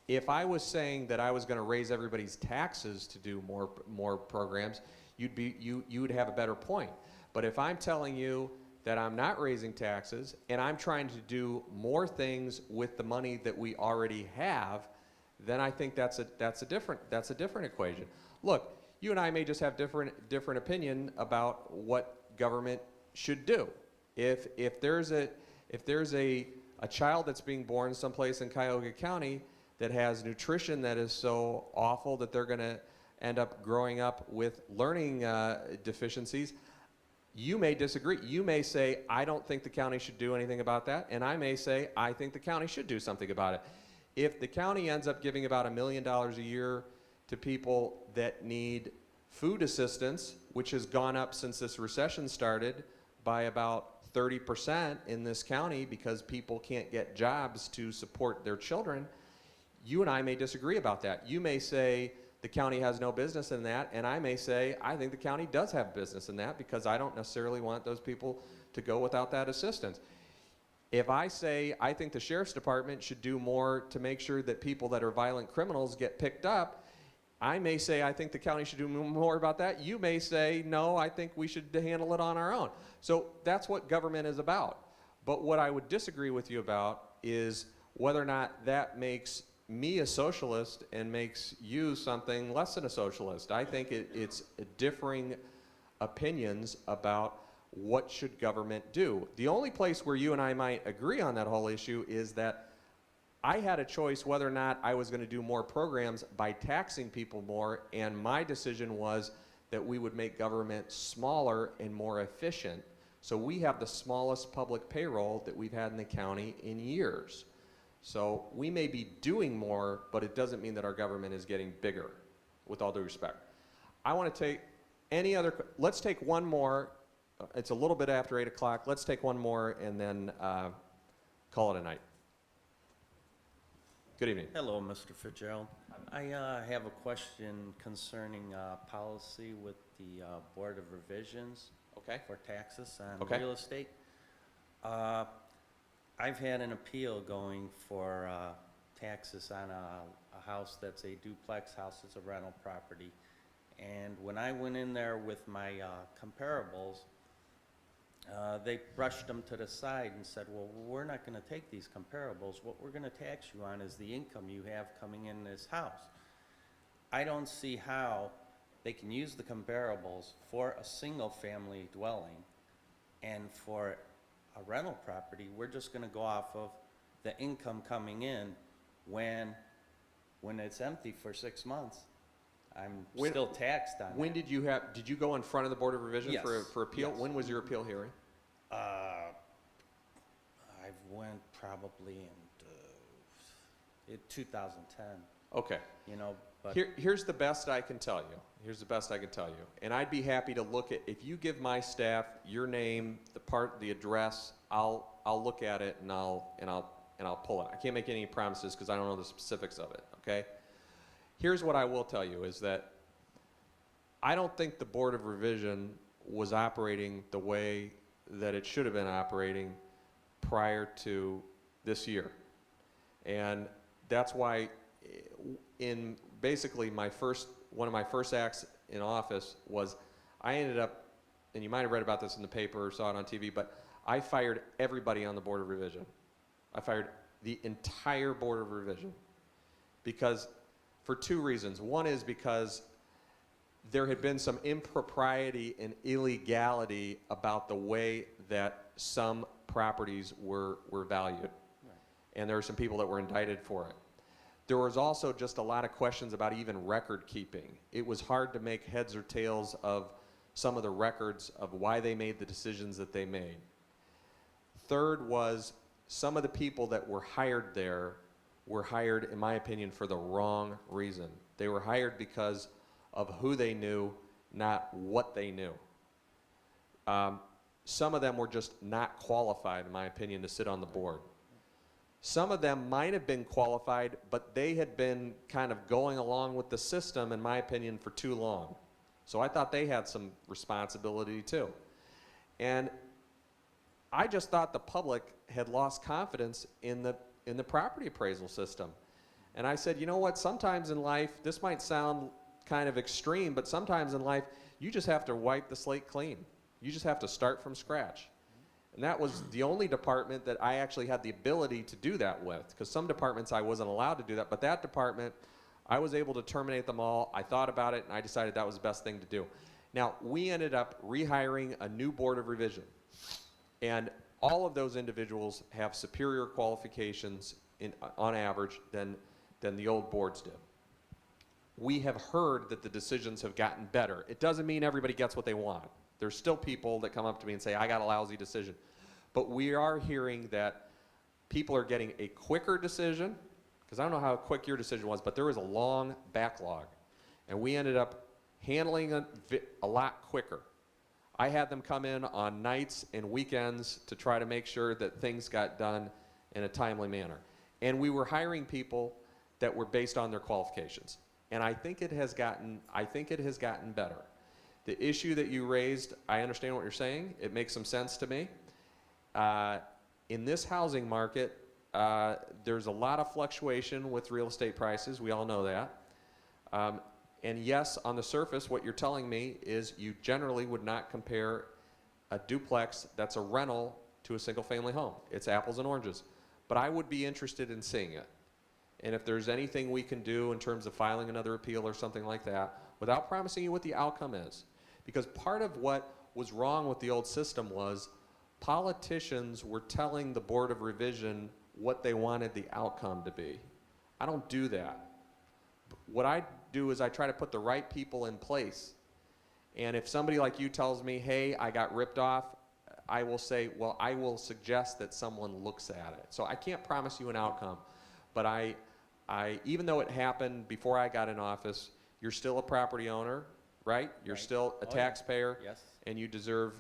if I was saying that I was going to raise everybody's taxes to do more programs, you would have a better point. But if I'm telling you that I'm not raising taxes and I'm trying to do more things with the money that we already have, then I think that's a different equation. Look, you and I may just have different opinion about what government should do. If there's a child that's being born someplace in Cuyahoga County that has nutrition that is so awful that they're going to end up growing up with learning deficiencies, you may disagree. You may say, I don't think the county should do anything about that, and I may say, I think the county should do something about it. If the county ends up giving about $1 million a year to people that need food assistance, which has gone up since this recession started by about 30% in this county because people can't get jobs to support their children, you and I may disagree about that. You may say the county has no business in that, and I may say I think the county does have business in that because I don't necessarily want those people to go without that assistance. If I say I think the sheriff's department should do more to make sure that people that are violent criminals get picked up, I may say I think the county should do more about that. You may say, no, I think we should handle it on our own. So that's what government is about. But what I would disagree with you about is whether or not that makes me a socialist and makes you something less than a socialist. I think it's differing opinions about what should government do. The only place where you and I might agree on that whole issue is that I had a choice whether or not I was going to do more programs by taxing people more, and my decision was that we would make government smaller and more efficient. So we have the smallest public payroll that we've had in the county in years. So we may be doing more, but it doesn't mean that our government is getting bigger, with all due respect. I want to take let's take one more. It's a little bit after 8 o'clock. Let's take one more and then call it a night. Good evening. Hello, Mr. FitzGerald. I have a question concerning policy with the Board of Revisions for taxes on real estate. I've had an appeal going for taxes on a house that's a duplex house. It's a rental property. And when I went in there with my comparables, they brushed them to the side and said, well, we're not going to take these comparables. What we're going to tax you on is the income you have coming in this house. I don't see how they can use the comparables for a single-family dwelling, and for a rental property, we're just going to go off of the income coming in when it's empty for 6 months. I'm still taxed on When that. did you go in front of the Board of Revision Yes. for appeal? Yes. When was your appeal hearing? I went probably in 2010. Okay. you know, but Here's the best I can tell you. Here's the best I can tell you. And I'd be happy to look at, if you give my staff your name, the address, I'll look at it and I'll pull it. I can't make any promises because I don't know the specifics of it, okay? Here's what I will tell you is that I don't think the Board of Revision was operating the way that it should have been operating prior to this year. And that's why in basically one of my first acts in office was I ended up, and you might have read about this in the paper or saw it on TV, but I fired everybody on the Board of Revision. I fired the entire Board of Revision because, for two reasons. One is because there had been some impropriety and illegality about the way that some properties were valued. And there were some people that were indicted for it. There was also just a lot of questions about even record keeping. It was hard to make heads or tails of some of the records of why they made the decisions that they made. Third was some of the people that were hired there were hired, in my opinion, for the wrong reason. They were hired because of who they knew, not what they knew. Some of them were just not qualified, in my opinion, to sit on the board. Some of them might have been qualified, but they had been kind of going along with the system, in my opinion, for too long. So I thought they had some responsibility too. And I just thought the public had lost confidence in the property appraisal system. And I said, you know what, sometimes in life, this might sound kind of extreme, but sometimes in life, you just have to wipe the slate clean. You just have to start from scratch. And that was the only department that I actually had the ability to do that with, because some departments I wasn't allowed to do that, but that department, I was able to terminate them all. I thought about it, and I decided that was the best thing to do. Now, we ended up rehiring a new Board of Revision, and all of those individuals have superior qualifications on average than the old boards did. We have heard that the decisions have gotten better. It doesn't mean everybody gets what they want. There's still people that come up to me and say, I got a lousy decision. But we are hearing that people are getting a quicker decision, because I don't know how quick your decision was, but there was a long backlog. And we ended up handling a lot quicker. I had them come in on nights and weekends to try to make sure that things got done in a timely manner. And we were hiring people that were based on their qualifications. And I think it has gotten better. The issue that you raised, I understand what you're saying. It makes some sense to me. In this housing market, there's a lot of fluctuation with real estate prices. We all know that. And yes, on the surface, what you're telling me is you generally would not compare a duplex that's a rental to a single-family home. It's apples and oranges. But I would be interested in seeing it. And if there's anything we can do in terms of filing another appeal or something like that, without promising you what the outcome is. Because part of what was wrong with the old system was politicians were telling the Board of Revision what they wanted the outcome to be. I don't do that. What I do is I try to put the right people in place. And if somebody like you tells me, hey, I got ripped off, I will say, well, I will suggest that someone looks at it. So I can't promise you an outcome, but I even though it happened before I got in office, you're still a property owner, right? You're still a taxpayer. yes. And you deserve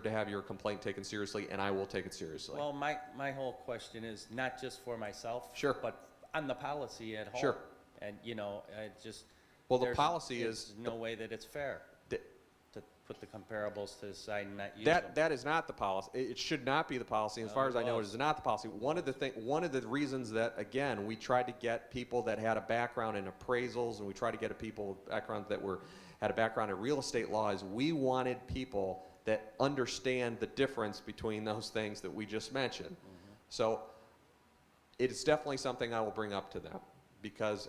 to have your complaint taken seriously, and I will take it seriously. Well, my whole question is not just for myself. Sure. But on the policy at home. Sure. And, you know, Well, the there's- policy there's is no way that it's fair th- to put the comparables to the side and not use them. that is not the policy. It should not be the policy. As No, far as it I know, it was. is not the policy. One of the reasons that, again, we tried to get people that had a background in appraisals, and we tried to get people background that had a background in real estate law, is we wanted people that understand the difference between those things that we just mentioned. Mm-hmm. So it's definitely something I will bring up to them, because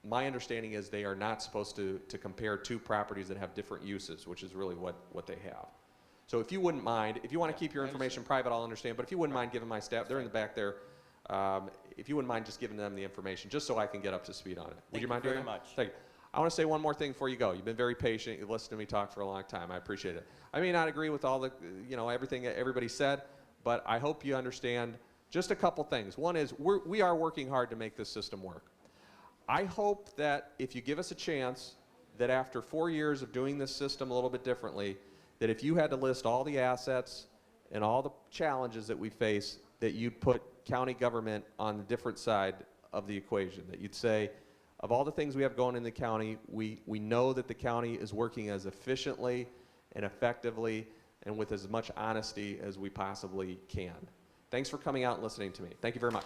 my understanding is they are not supposed to compare two properties that have different uses, which is really what they have. So if you wouldn't mind, if you want to keep your I information private, I'll understand, but if you wouldn't mind giving my staff, they're in the back there, if you wouldn't mind just giving them the information, just so I can get up to speed on it. Would Thank you you mind very doing that? much. Thank you. I want to say one more thing before you go. You've been very patient. You've listened to me talk for a long time. I appreciate it. I may not agree with all the, everything that everybody said, but I hope you understand just a couple things. One is we are working hard to make this system work. I hope that if you give us a chance, that after 4 years of doing this system a little bit differently, that if you had to list all the assets and all the challenges that we face, that you'd put county government on the different side of the equation, that you'd say, of all the things we have going in the county, we know that the county is working as efficiently and effectively and with as much honesty as we possibly can. Thanks for coming out and listening to me. Thank you very much.